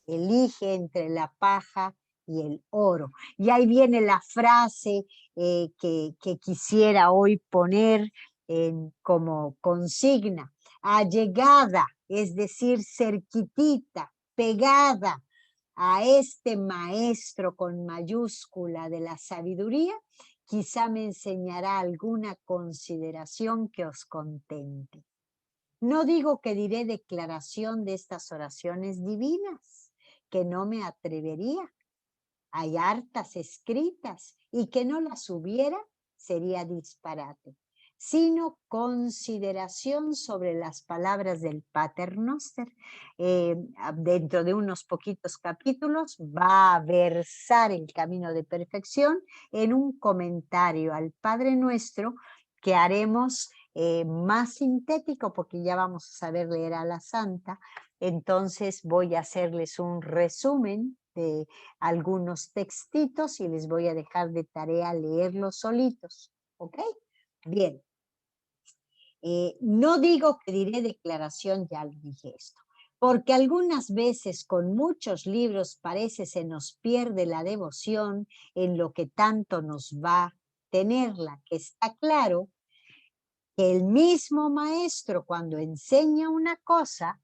Elige entre la paja y el oro. Y ahí viene la frase que quisiera hoy poner como consigna: allegada, es decir, cerquitita, pegada a este maestro con mayúscula de la sabiduría, quizá me enseñará alguna consideración que os contente. No digo que diré declaración de estas oraciones divinas, que no me atrevería. Hay hartas escritas y que no las hubiera sería disparate, sino consideración sobre las palabras del Pater Noster. Dentro de unos poquitos capítulos va a versar el camino de perfección en un comentario al Padre Nuestro que haremos más sintético porque ya vamos a saber leer a la Santa. Entonces voy a hacerles un resumen de algunos textitos y les voy a dejar de tarea leerlos solitos. ¿Ok? Bien. No digo que diré declaración, ya lo dije esto, porque algunas veces con muchos libros parece se nos pierde la devoción en lo que tanto nos va tenerla, que está claro que el mismo maestro cuando enseña una cosa,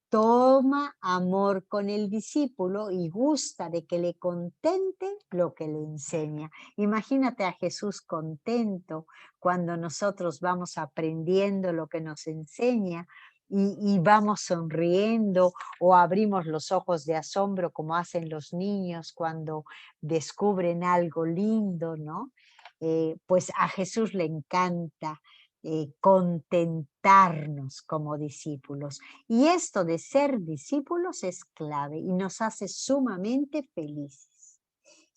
toma amor con el discípulo y gusta de que le contente lo que le enseña. Imagínate a Jesús contento cuando nosotros vamos aprendiendo lo que nos enseña y vamos sonriendo o abrimos los ojos de asombro como hacen los niños cuando descubren algo lindo, ¿no? Pues a Jesús le encanta contentarnos como discípulos. Y esto de ser discípulos es clave y nos hace sumamente felices.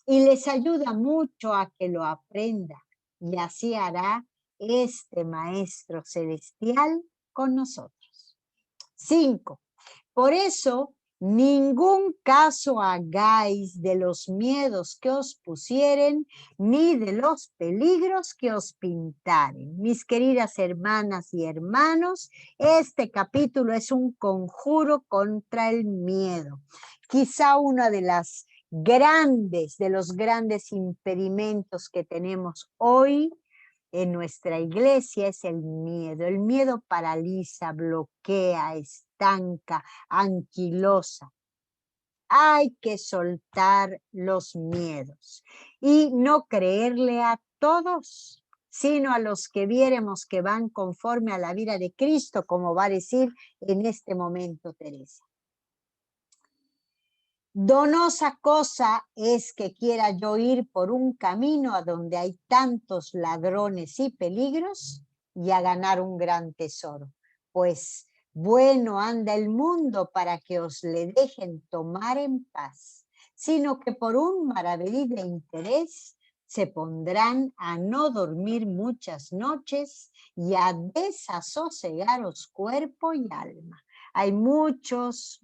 Y les ayuda mucho a que lo aprenda. Y así hará este Maestro Celestial con nosotros. 5. Por eso, ningún caso hagáis de los miedos que os pusieren, ni de los peligros que os pintaren. Mis queridas hermanas y hermanos, este capítulo es un conjuro contra el miedo. Quizá una de los grandes impedimentos que tenemos hoy en nuestra iglesia es el miedo. El miedo paraliza, bloquea, estanca, anquilosa. Hay que soltar los miedos y no creerle a todos, sino a los que viéremos que van conforme a la vida de Cristo, como va a decir en este momento Teresa. Donosa cosa es que quiera yo ir por un camino a donde hay tantos ladrones y peligros y a ganar un gran tesoro. Pues bueno anda el mundo para que os le dejen tomar en paz, sino que por un maravedí de interés se pondrán a no dormir muchas noches y a desasosegaros cuerpo y alma. Hay muchos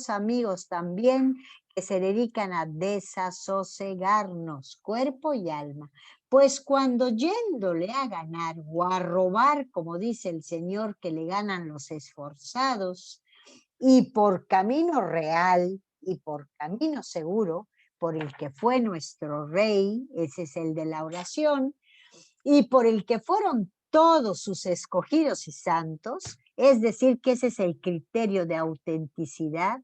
amigos también que se dedican a desasosegarnos, cuerpo y alma. Pues cuando yéndole a ganar o a robar, como dice el Señor, que le ganan los esforzados, y por camino real y por camino seguro, por el que fue nuestro Rey, ese es el de la oración, y por el que fueron todos sus escogidos y santos, es decir, que ese es el criterio de autenticidad.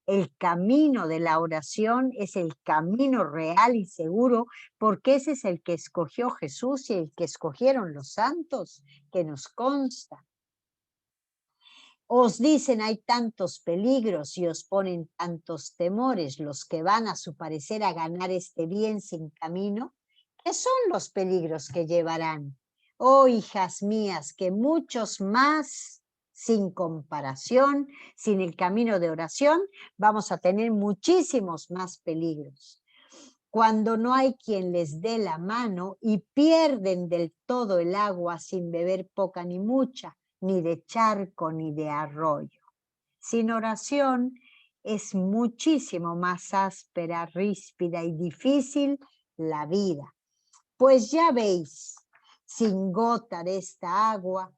El camino de la oración es el camino real y seguro, porque ese es el que escogió Jesús y el que escogieron los santos, que nos consta. Os dicen hay tantos peligros y os ponen tantos temores los que van a su parecer a ganar este bien sin camino. ¿Qué son los peligros que llevarán? Oh, hijas mías, que muchos más sin comparación, sin el camino de oración, vamos a tener muchísimos más peligros. Cuando no hay quien les dé la mano y pierden del todo el agua sin beber poca ni mucha, ni de charco ni de arroyo. Sin oración es muchísimo más áspera, ríspida y difícil la vida. Pues ya veis, sin gota de esta agua,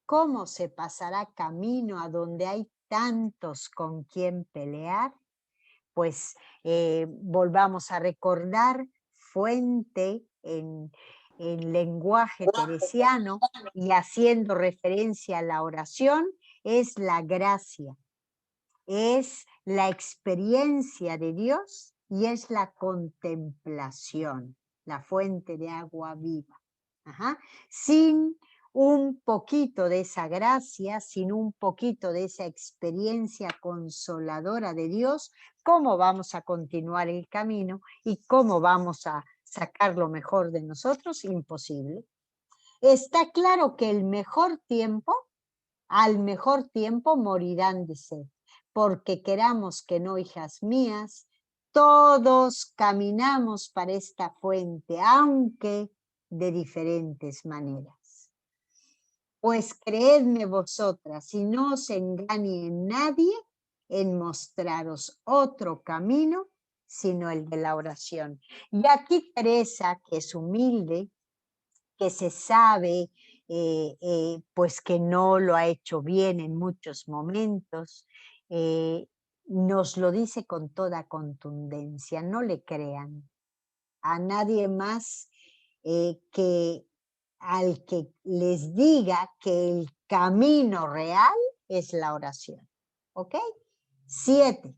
¿cómo se pasará camino a donde hay tantos con quien pelear? Pues volvamos a recordar fuente en lenguaje teresiano y haciendo referencia a la oración, es la gracia, es la experiencia de Dios y es la contemplación, la fuente de agua viva. Ajá. Sin un poquito de esa gracia, sin un poquito de esa experiencia consoladora de Dios, ¿cómo vamos a continuar el camino y cómo vamos a sacar lo mejor de nosotros? Imposible. Está claro que al mejor tiempo morirán de sed, porque queramos que no, hijas mías, todos caminamos para esta fuente, aunque de diferentes maneras. Pues creedme vosotras, y no os engañe nadie en mostraros otro camino, sino el de la oración. Y aquí Teresa, que es humilde, que se sabe pues que no lo ha hecho bien en muchos momentos, nos lo dice con toda contundencia, no le crean a nadie más que al que les diga que el camino real es la oración. ¿Ok? 7.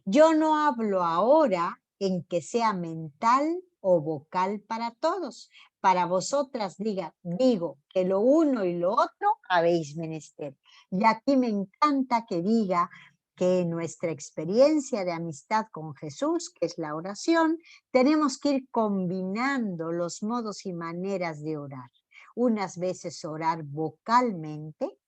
Yo no hablo ahora en que sea mental o vocal para todos. Para vosotras digo que lo uno y lo otro habéis menester. Y aquí me encanta que diga que en nuestra experiencia de amistad con Jesús, que es la oración, tenemos que ir combinando los modos y maneras de orar. Unas veces orar vocalmente,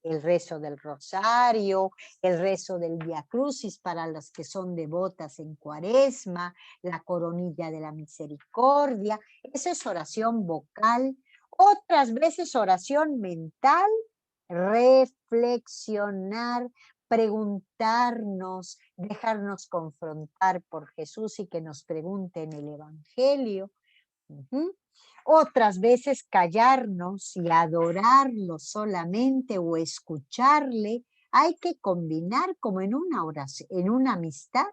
el rezo del rosario, el rezo del Vía Crucis para las que son devotas en Cuaresma, la coronilla de la misericordia, esa es oración vocal. Otras veces oración mental, reflexionar, preguntarnos, dejarnos confrontar por Jesús y que nos pregunte en el Evangelio. Otras veces callarnos y adorarlo solamente o escucharle. Hay que combinar como en una oración, en una amistad.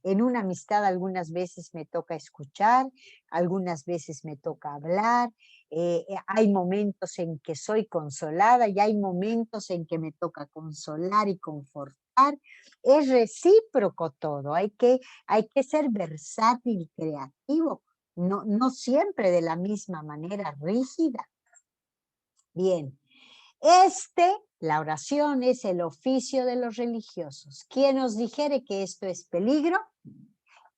En una amistad algunas veces me toca escuchar, algunas veces me toca hablar. Hay momentos en que soy consolada y hay momentos en que me toca consolar y confortar. Es recíproco todo. Hay que ser versátil, creativo. No siempre de la misma manera rígida. Bien, la oración es el oficio de los religiosos. Quien os dijere que esto es peligro,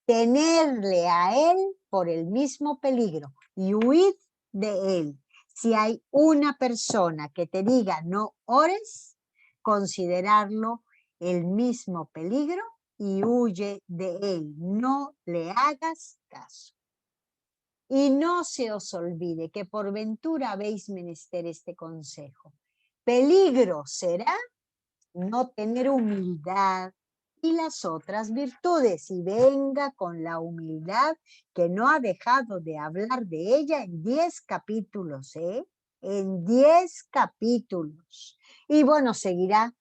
tenerle a él por el mismo peligro y huid de él. Si hay una persona que te diga no ores, considerarlo el mismo peligro y huye de él. No le hagas caso. Y no se os olvide que por ventura habéis menester este consejo. Peligro será no tener humildad y las otras virtudes, y venga con la humildad que no ha dejado de hablar de ella en 10 capítulos, en 10 capítulos. Y bueno, seguirá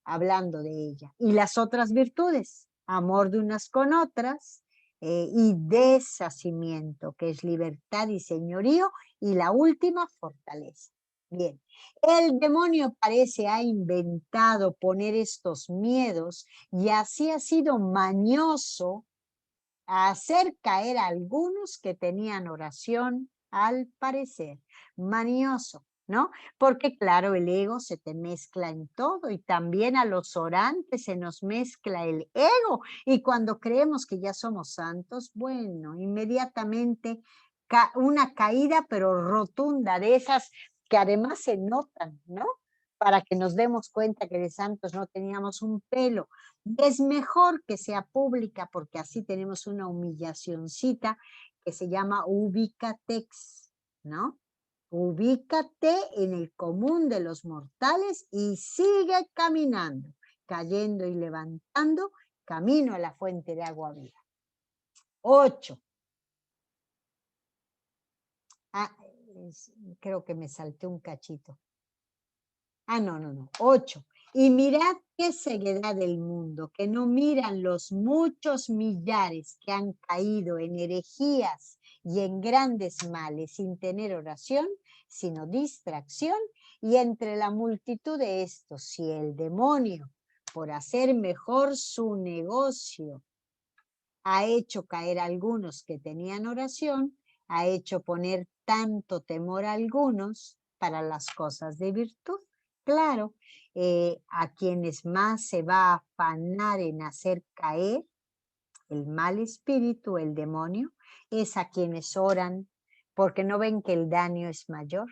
hablando de ella. Y las otras virtudes, amor de unas con otras, y deshacimiento, que es libertad y señorío, y la última, fortaleza. Bien, el demonio parece ha inventado poner estos miedos y así ha sido mañoso a hacer caer a algunos que tenían oración, al parecer, manioso, ¿no? Porque claro, el ego se te mezcla en todo y también a los orantes se nos mezcla el ego. Y cuando creemos que ya somos santos, bueno, inmediatamente una caída pero rotunda de esas que además se notan, ¿no? para que nos demos cuenta que de santos no teníamos un pelo. Es mejor que sea pública porque así tenemos una humillacioncita que se llama ubícatex, ¿no? Ubícate en el común de los mortales y sigue caminando, cayendo y levantando, camino a la fuente de agua viva. 8. Creo que me salté un cachito. No. 8. Y mirad qué ceguedad del mundo, que no miran los muchos millares que han caído en herejías y en grandes males sin tener oración, sino distracción, y entre la multitud de estos, si el demonio, por hacer mejor su negocio, ha hecho caer a algunos que tenían oración, ha hecho poner tanto temor a algunos para las cosas de virtud. Claro, a quienes más se va a afanar en hacer caer el mal espíritu, el demonio, es a quienes oran porque no ven que el daño es mayor.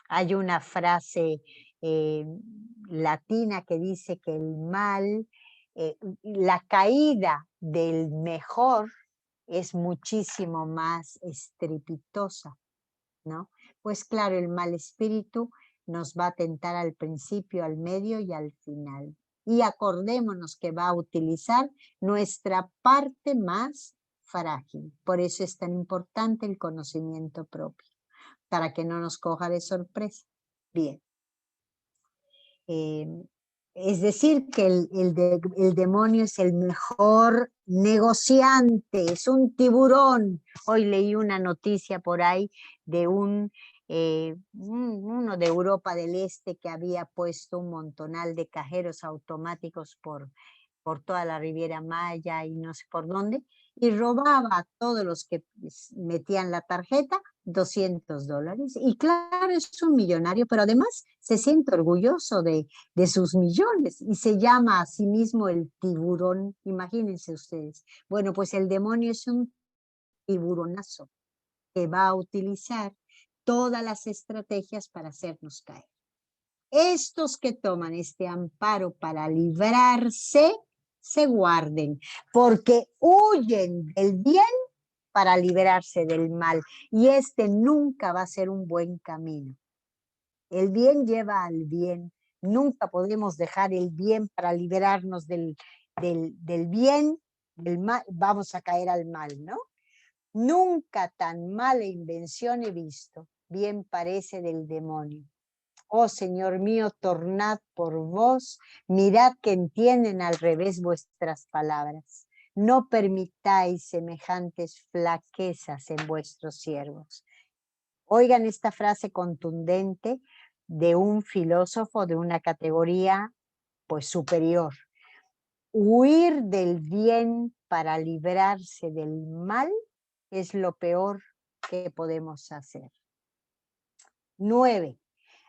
Hay una frase latina que dice que el mal, la caída del mejor es muchísimo más estrepitosa, ¿no? Pues claro, el mal espíritu nos va a tentar al principio, al medio y al final. Y acordémonos que va a utilizar nuestra parte más frágil. Por eso es tan importante el conocimiento propio, para que no nos coja de sorpresa. Bien. Es decir, que el demonio es el mejor negociante, es un tiburón. Hoy leí una noticia por ahí de uno de Europa del Este que había puesto un montonal de cajeros automáticos por toda la Riviera Maya y no sé por dónde, y robaba a todos los que metían la tarjeta $200. Y claro, es un millonario, pero además se siente orgulloso de sus millones y se llama a sí mismo el tiburón. Imagínense ustedes. Bueno, pues el demonio es un tiburonazo que va a utilizar todas las estrategias para hacernos caer. Estos que toman este amparo para librarse, se guarden, porque huyen del bien para librarse del mal, y este nunca va a ser un buen camino. El bien lleva al bien, nunca podemos dejar el bien para liberarnos del bien, del mal, vamos a caer al mal, ¿no? Nunca tan mala invención he visto, bien parece del demonio. Oh Señor mío, tornad por vos, mirad que entienden al revés vuestras palabras. No permitáis semejantes flaquezas en vuestros siervos. Oigan esta frase contundente de un filósofo de una categoría pues superior. Huir del bien para librarse del mal es lo peor que podemos hacer. 9.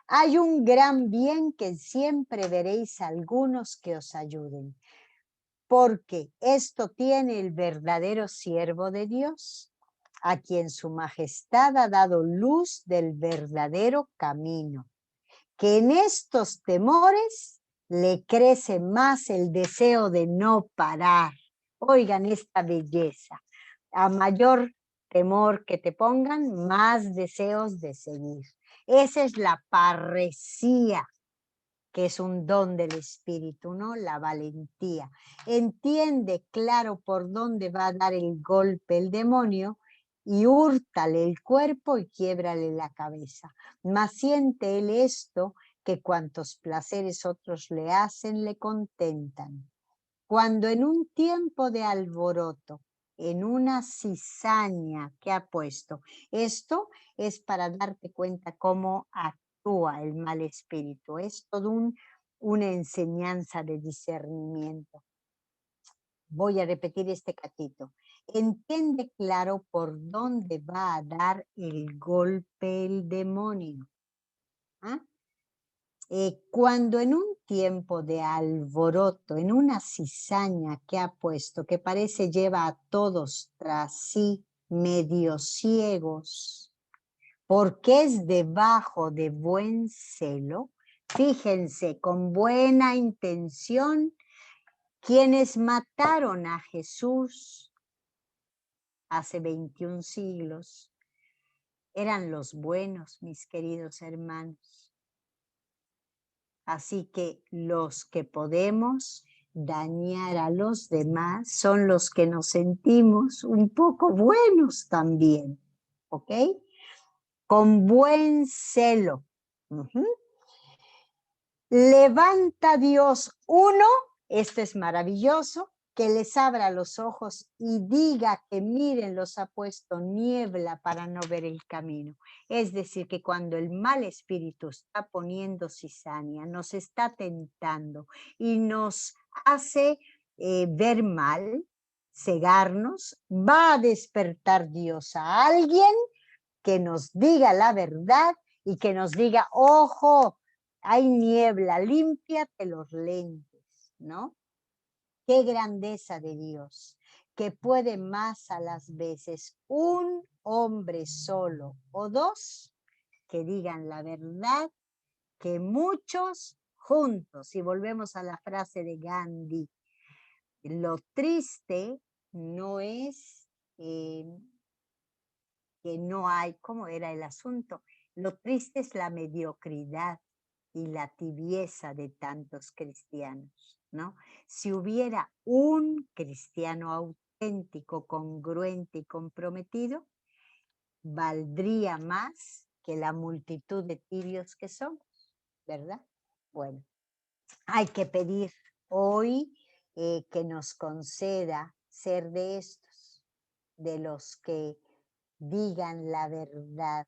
Hay un gran bien que siempre veréis algunos que os ayuden, porque esto tiene el verdadero siervo de Dios, a quien su majestad ha dado luz del verdadero camino, que en estos temores le crece más el deseo de no parar. Oigan esta belleza. A mayor temor que te pongan, más deseos de seguir. Esa es la parresía, que es un don del espíritu, ¿no? La valentía. Entiende claro por dónde va a dar el golpe el demonio y húrtale el cuerpo y quiébrale la cabeza. Mas siente él esto, que cuantos placeres otros le hacen, le contentan. Cuando en un tiempo de alboroto, en una cizaña que ha puesto, esto es para darte cuenta cómo actúa el mal espíritu. Es todo una enseñanza de discernimiento. Voy a repetir este catito. Entiende claro por dónde va a dar el golpe el demonio. ¿Ah? Cuando en un tiempo de alboroto, en una cizaña que ha puesto, que parece lleva a todos tras sí, medio ciegos, porque es debajo de buen celo, Fíjense, con buena intención, quienes mataron a Jesús hace 21 siglos eran los buenos, mis queridos hermanos. Así que los que podemos dañar a los demás son los que nos sentimos un poco buenos también, ¿ok? Con buen celo. Levanta Dios uno, esto es maravilloso, que les abra los ojos y diga que miren, los ha puesto niebla para no ver el camino. Es decir, que cuando el mal espíritu está poniendo cizaña, nos está tentando y nos hace ver mal, cegarnos, va a despertar Dios a alguien que nos diga la verdad y que nos diga, ojo, hay niebla, límpiate los lentes, ¿no? Qué grandeza de Dios, que puede más a las veces un hombre solo o dos que digan la verdad que muchos juntos. Y volvemos a la frase de Gandhi, lo triste no es que no hay, ¿cómo era el asunto? Lo triste es la mediocridad y la tibieza de tantos cristianos, ¿no? Si hubiera un cristiano auténtico, congruente y comprometido, valdría más que la multitud de tibios que somos, ¿verdad? Bueno, hay que pedir hoy que nos conceda ser de estos, de los que digan la verdad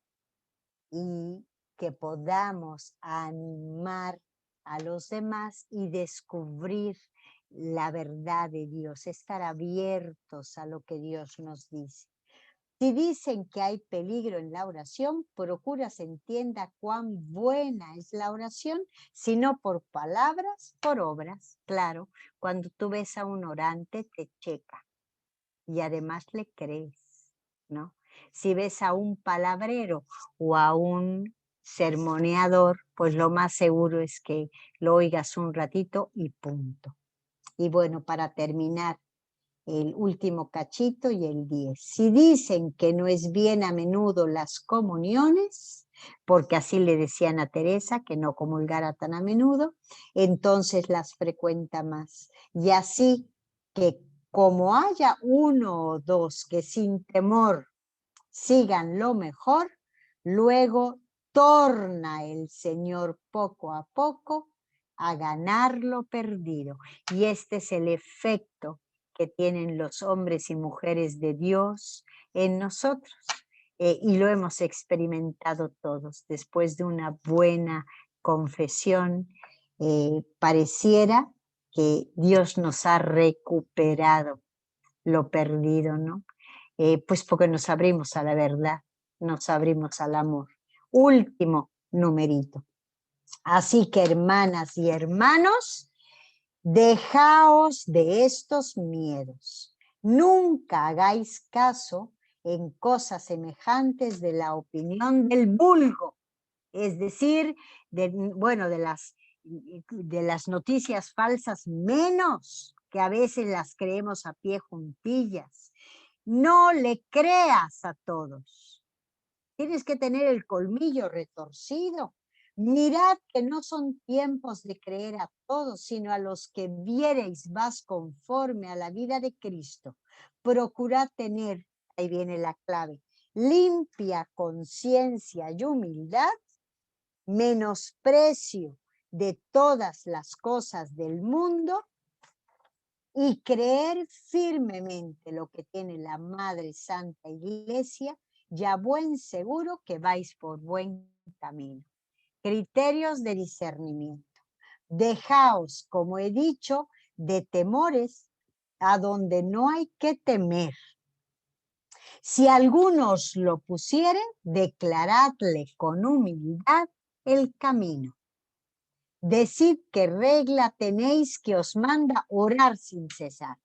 y que podamos animar a los demás y descubrir la verdad de Dios, estar abiertos a lo que Dios nos dice. Si dicen que hay peligro en la oración, procura se entienda cuán buena es la oración, si no por palabras, por obras. Claro, cuando tú ves a un orante, te checa y además le crees, ¿no? Si ves a un palabrero o a un sermoneador, pues lo más seguro es que lo oigas un ratito y punto. Y bueno, para terminar, el último cachito y el 10. Si dicen que no es bien a menudo las comuniones, porque así le decían a Teresa que no comulgara tan a menudo, entonces las frecuenta más. Y así que como haya uno o dos que sin temor sigan lo mejor, luego torna el Señor poco a poco a ganar lo perdido. Y este es el efecto que tienen los hombres y mujeres de Dios en nosotros. Y lo hemos experimentado todos. Después de una buena confesión, pareciera que Dios nos ha recuperado lo perdido, ¿no? Pues porque nos abrimos a la verdad, nos abrimos al amor. Último numerito. Así que hermanas y hermanos, dejaos de estos miedos. Nunca hagáis caso en cosas semejantes de la opinión del vulgo, es decir, bueno, de las noticias falsas menos, que a veces las creemos a pie juntillas. No le creas a todos. Tienes que tener el colmillo retorcido. Mirad que no son tiempos de creer a todos, sino a los que viereis más conforme a la vida de Cristo. Procurad tener, ahí viene la clave, limpia conciencia y humildad, menosprecio de todas las cosas del mundo y creer firmemente lo que tiene la Madre Santa Iglesia, ya buen seguro que vais por buen camino. Criterios de discernimiento. Dejaos, como he dicho, de temores a donde no hay que temer. Si alguno os lo pusiere, declaradle con humildad el camino. Decid qué regla tenéis que os manda orar sin cesar.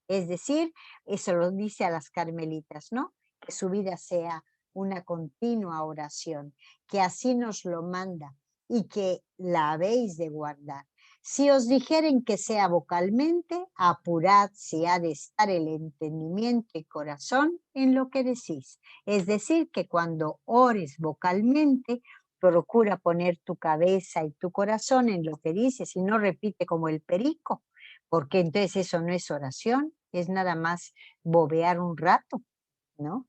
Es decir, eso lo dice a las carmelitas, ¿no? Que su vida sea una continua oración, que así nos lo manda y que la habéis de guardar. Si os dijeren que sea vocalmente, apurad si ha de estar el entendimiento y corazón en lo que decís. Es decir, que cuando ores vocalmente, procura poner tu cabeza y tu corazón en lo que dices y no repite como el perico, porque entonces eso no es oración, es nada más bobear un rato, ¿no?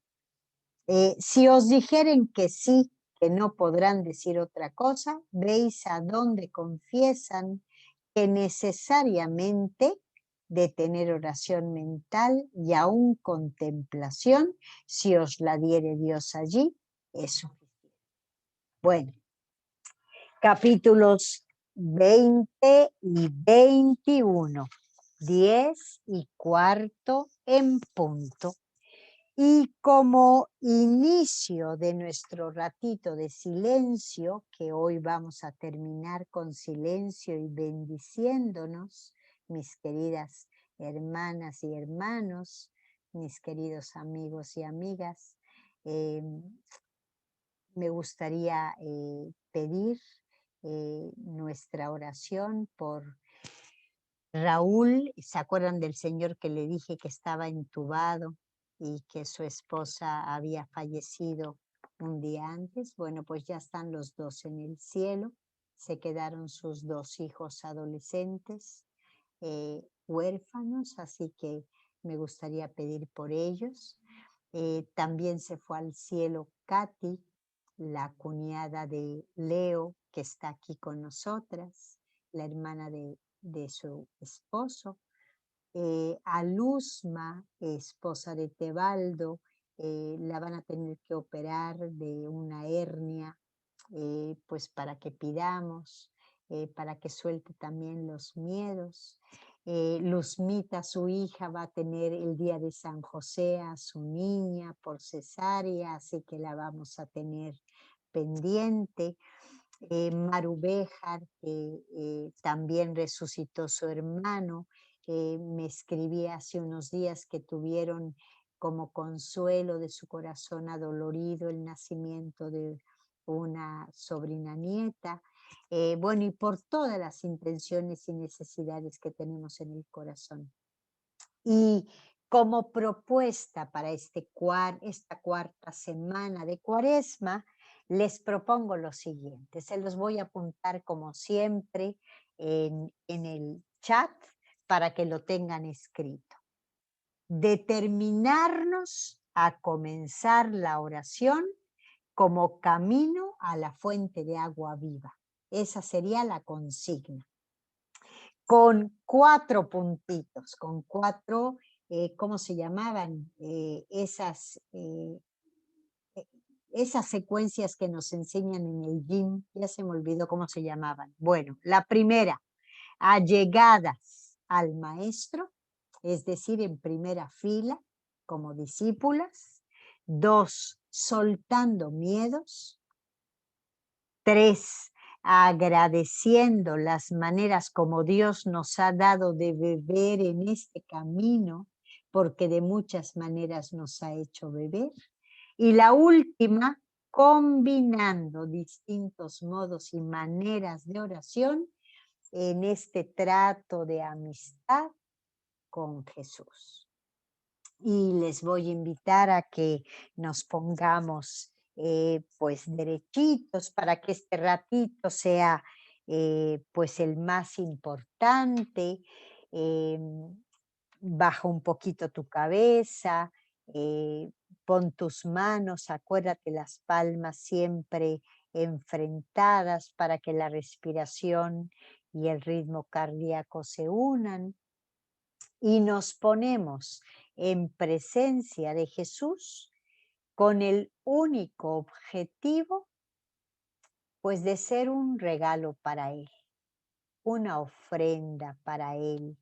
Si os dijeren que sí, que no podrán decir otra cosa, veis a dónde confiesan que necesariamente de tener oración mental y aún contemplación, si os la diere Dios allí, es suficiente. Bueno, capítulos 20 y 21, 10:15 en punto. Y como inicio de nuestro ratito de silencio, que hoy vamos a terminar con silencio y bendiciéndonos, mis queridas hermanas y hermanos, mis queridos amigos y amigas, eh, me gustaría pedir nuestra oración por Raúl. ¿Se acuerdan del señor que le dije que estaba entubado y que su esposa había fallecido un día antes? Bueno, pues ya están los dos en el cielo. Se quedaron sus dos hijos adolescentes, huérfanos, así que me gustaría pedir por ellos. También se fue al cielo Katy, la cuñada de Leo, que está aquí con nosotras, la hermana de su esposo. A Luzma, esposa de Tebaldo, la van a tener que operar de una hernia, pues para que pidamos, para que suelte también los miedos. Luzmita, su hija, va a tener el día de San José a su niña por cesárea, así que la vamos a tener pendiente. Maru Béjar, que también resucitó su hermano, me escribía hace unos días que tuvieron como consuelo de su corazón adolorido el nacimiento de una sobrina nieta. Bueno, y por todas las intenciones y necesidades que tenemos en el corazón. Y como propuesta para esta cuarta semana de Cuaresma, les propongo lo siguiente. Se los voy a apuntar como siempre en el chat para que lo tengan escrito. Determinarnos a comenzar la oración como camino a la fuente de agua viva. Esa sería la consigna. Con 4 puntitos, con 4, ¿cómo se llamaban? Esas secuencias que nos enseñan en el gym, ya se me olvidó cómo se llamaban. Bueno, la primera, allegadas al maestro, es decir, en primera fila, como discípulas. 2, soltando miedos. 3, agradeciendo las maneras como Dios nos ha dado de beber en este camino, porque de muchas maneras nos ha hecho beber. Y la última, combinando distintos modos y maneras de oración en este trato de amistad con Jesús. Y les voy a invitar a que nos pongamos pues derechitos para que este ratito sea pues el más importante. Baja un poquito tu cabeza, pon tus manos, acuérdate las palmas siempre enfrentadas para que la respiración y el ritmo cardíaco se unan. Y nos ponemos en presencia de Jesús con el único objetivo, pues, de ser un regalo para Él, una ofrenda para Él.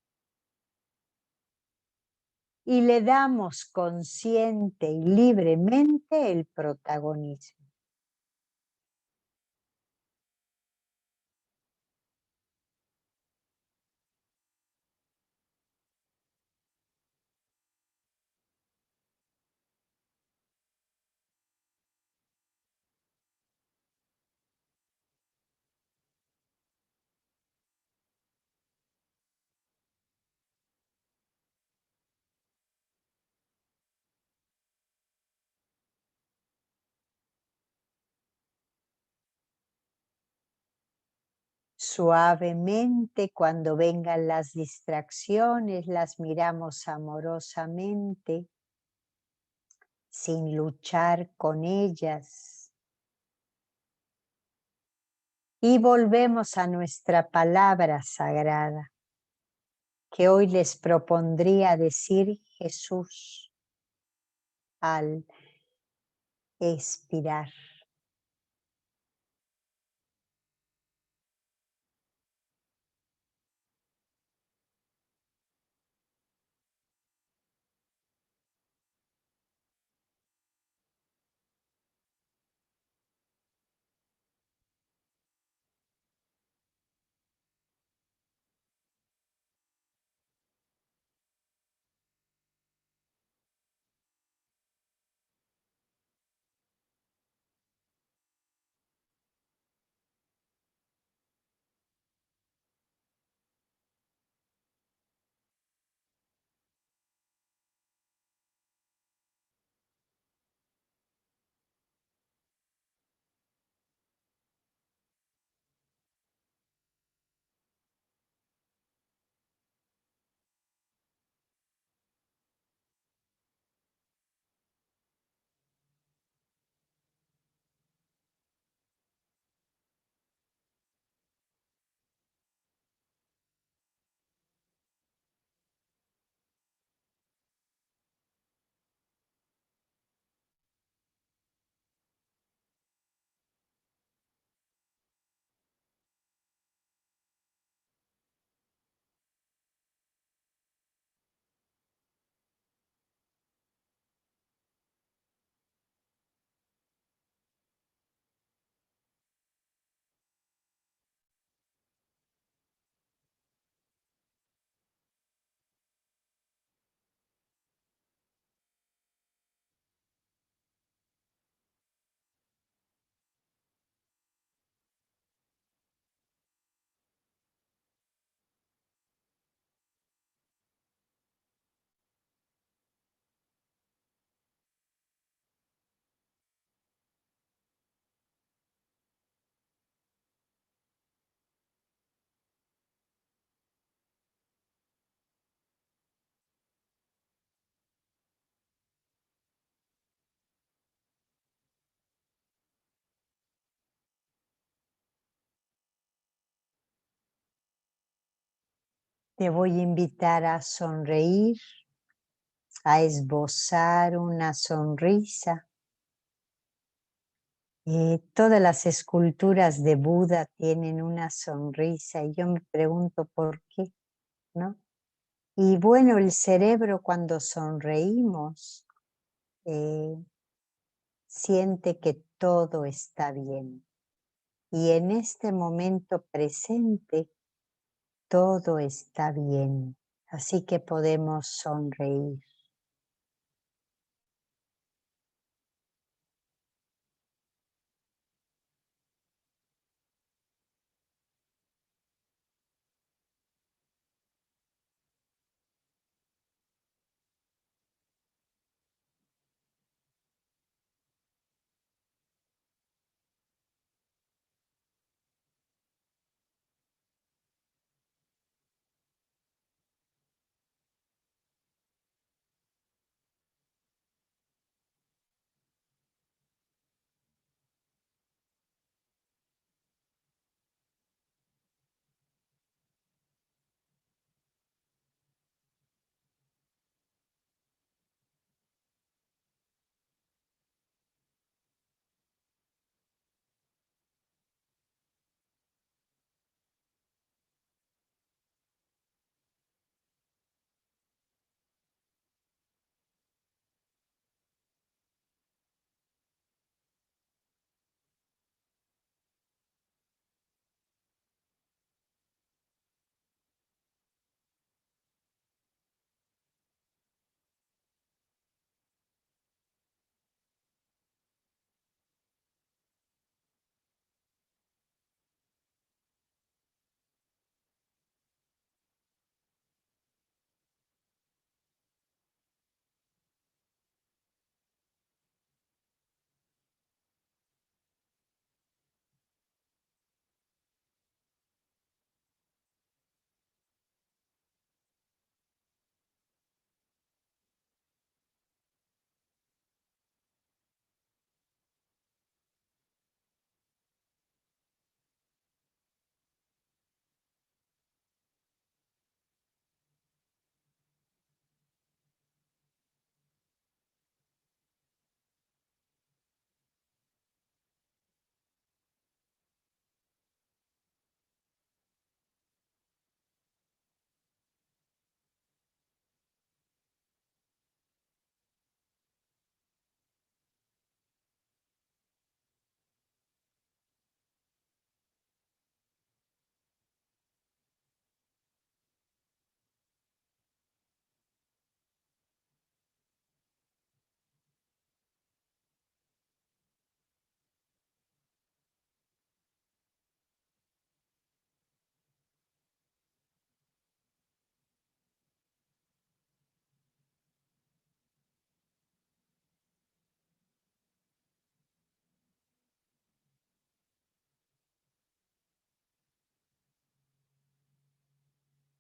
Y le damos consciente y libremente el protagonismo. Suavemente, cuando vengan las distracciones, las miramos amorosamente, sin luchar con ellas. Y volvemos a nuestra palabra sagrada, que hoy les propondría decir Jesús al expirar. Te voy a invitar a sonreír, a esbozar una sonrisa. Todas las esculturas de Buda tienen una sonrisa y yo me pregunto por qué, ¿no? Y bueno, el cerebro cuando sonreímos siente que todo está bien. Y en este momento presente, todo está bien. Así que podemos sonreír.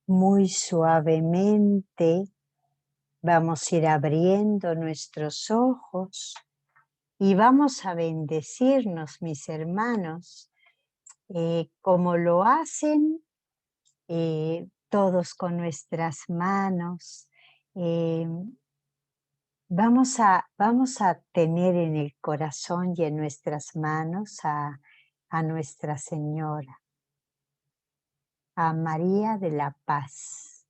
muy suavemente vamos a ir abriendo nuestros ojos y vamos a bendecirnos, mis hermanos, como lo hacen todos con nuestras manos. Vamos a tener en el corazón y en nuestras manos a Nuestra Señora, a María de la Paz,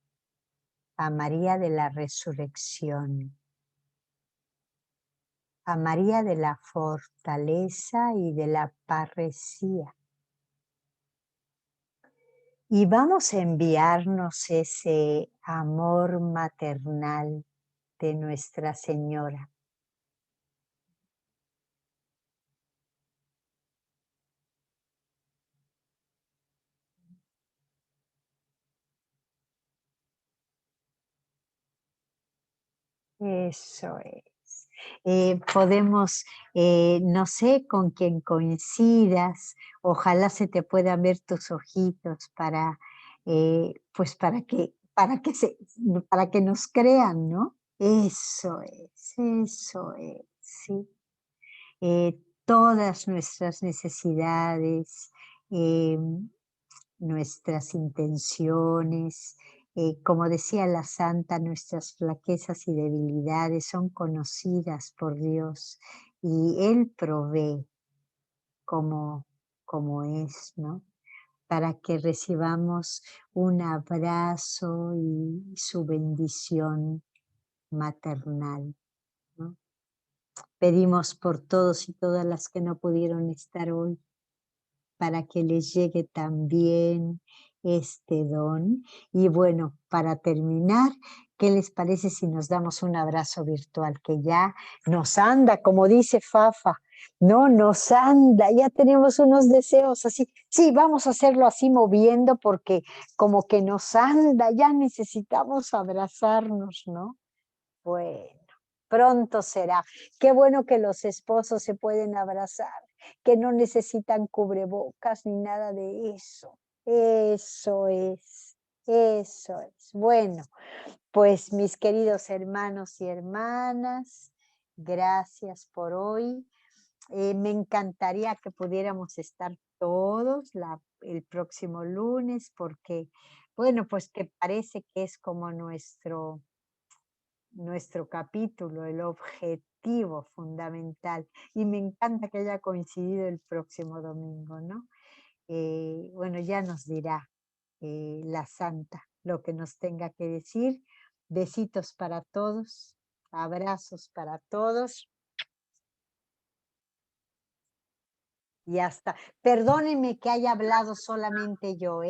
a María de la Resurrección, a María de la Fortaleza y de la Parresía. Y vamos a enviarnos ese amor maternal de Nuestra Señora. Eso es. Podemos, no sé con quién coincidas, ojalá se te puedan ver tus ojitos para, pues para que nos crean, ¿no? Eso es, sí. Todas nuestras necesidades, nuestras intenciones, como decía la santa, nuestras flaquezas y debilidades son conocidas por Dios y Él provee como es, ¿no? Para que recibamos un abrazo y su bendición maternal, ¿no? Pedimos por todos y todas las que no pudieron estar hoy, para que les llegue también este don. Y bueno, para terminar, ¿qué les parece si nos damos un abrazo virtual? Que ya nos anda, como dice Fafa, no nos anda, ya tenemos unos deseos así. Sí, vamos a hacerlo así moviendo porque como que nos anda, ya necesitamos abrazarnos, ¿no? Bueno, pronto será. Qué bueno que los esposos se pueden abrazar, que no necesitan cubrebocas ni nada de eso. Eso es, eso es. Bueno, pues mis queridos hermanos y hermanas, gracias por hoy. Me encantaría que pudiéramos estar todos el próximo lunes porque, bueno, pues que parece que es como nuestro capítulo, el objetivo fundamental. Y me encanta que haya coincidido el próximo domingo, ¿no? Bueno, ya nos dirá la santa lo que nos tenga que decir. Besitos para todos, abrazos para todos. Y hasta, perdónenme que haya hablado solamente yo,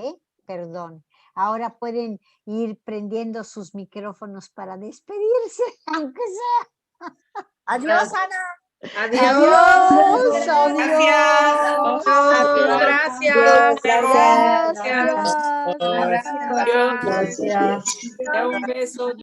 Perdón. Ahora pueden ir prendiendo sus micrófonos para despedirse, aunque sea. Adiós, Ana. Adiós, Gracias. adiós. Gracias. Gracias. Gracias. Gracias. Gracias. Gracias. Ya un beso.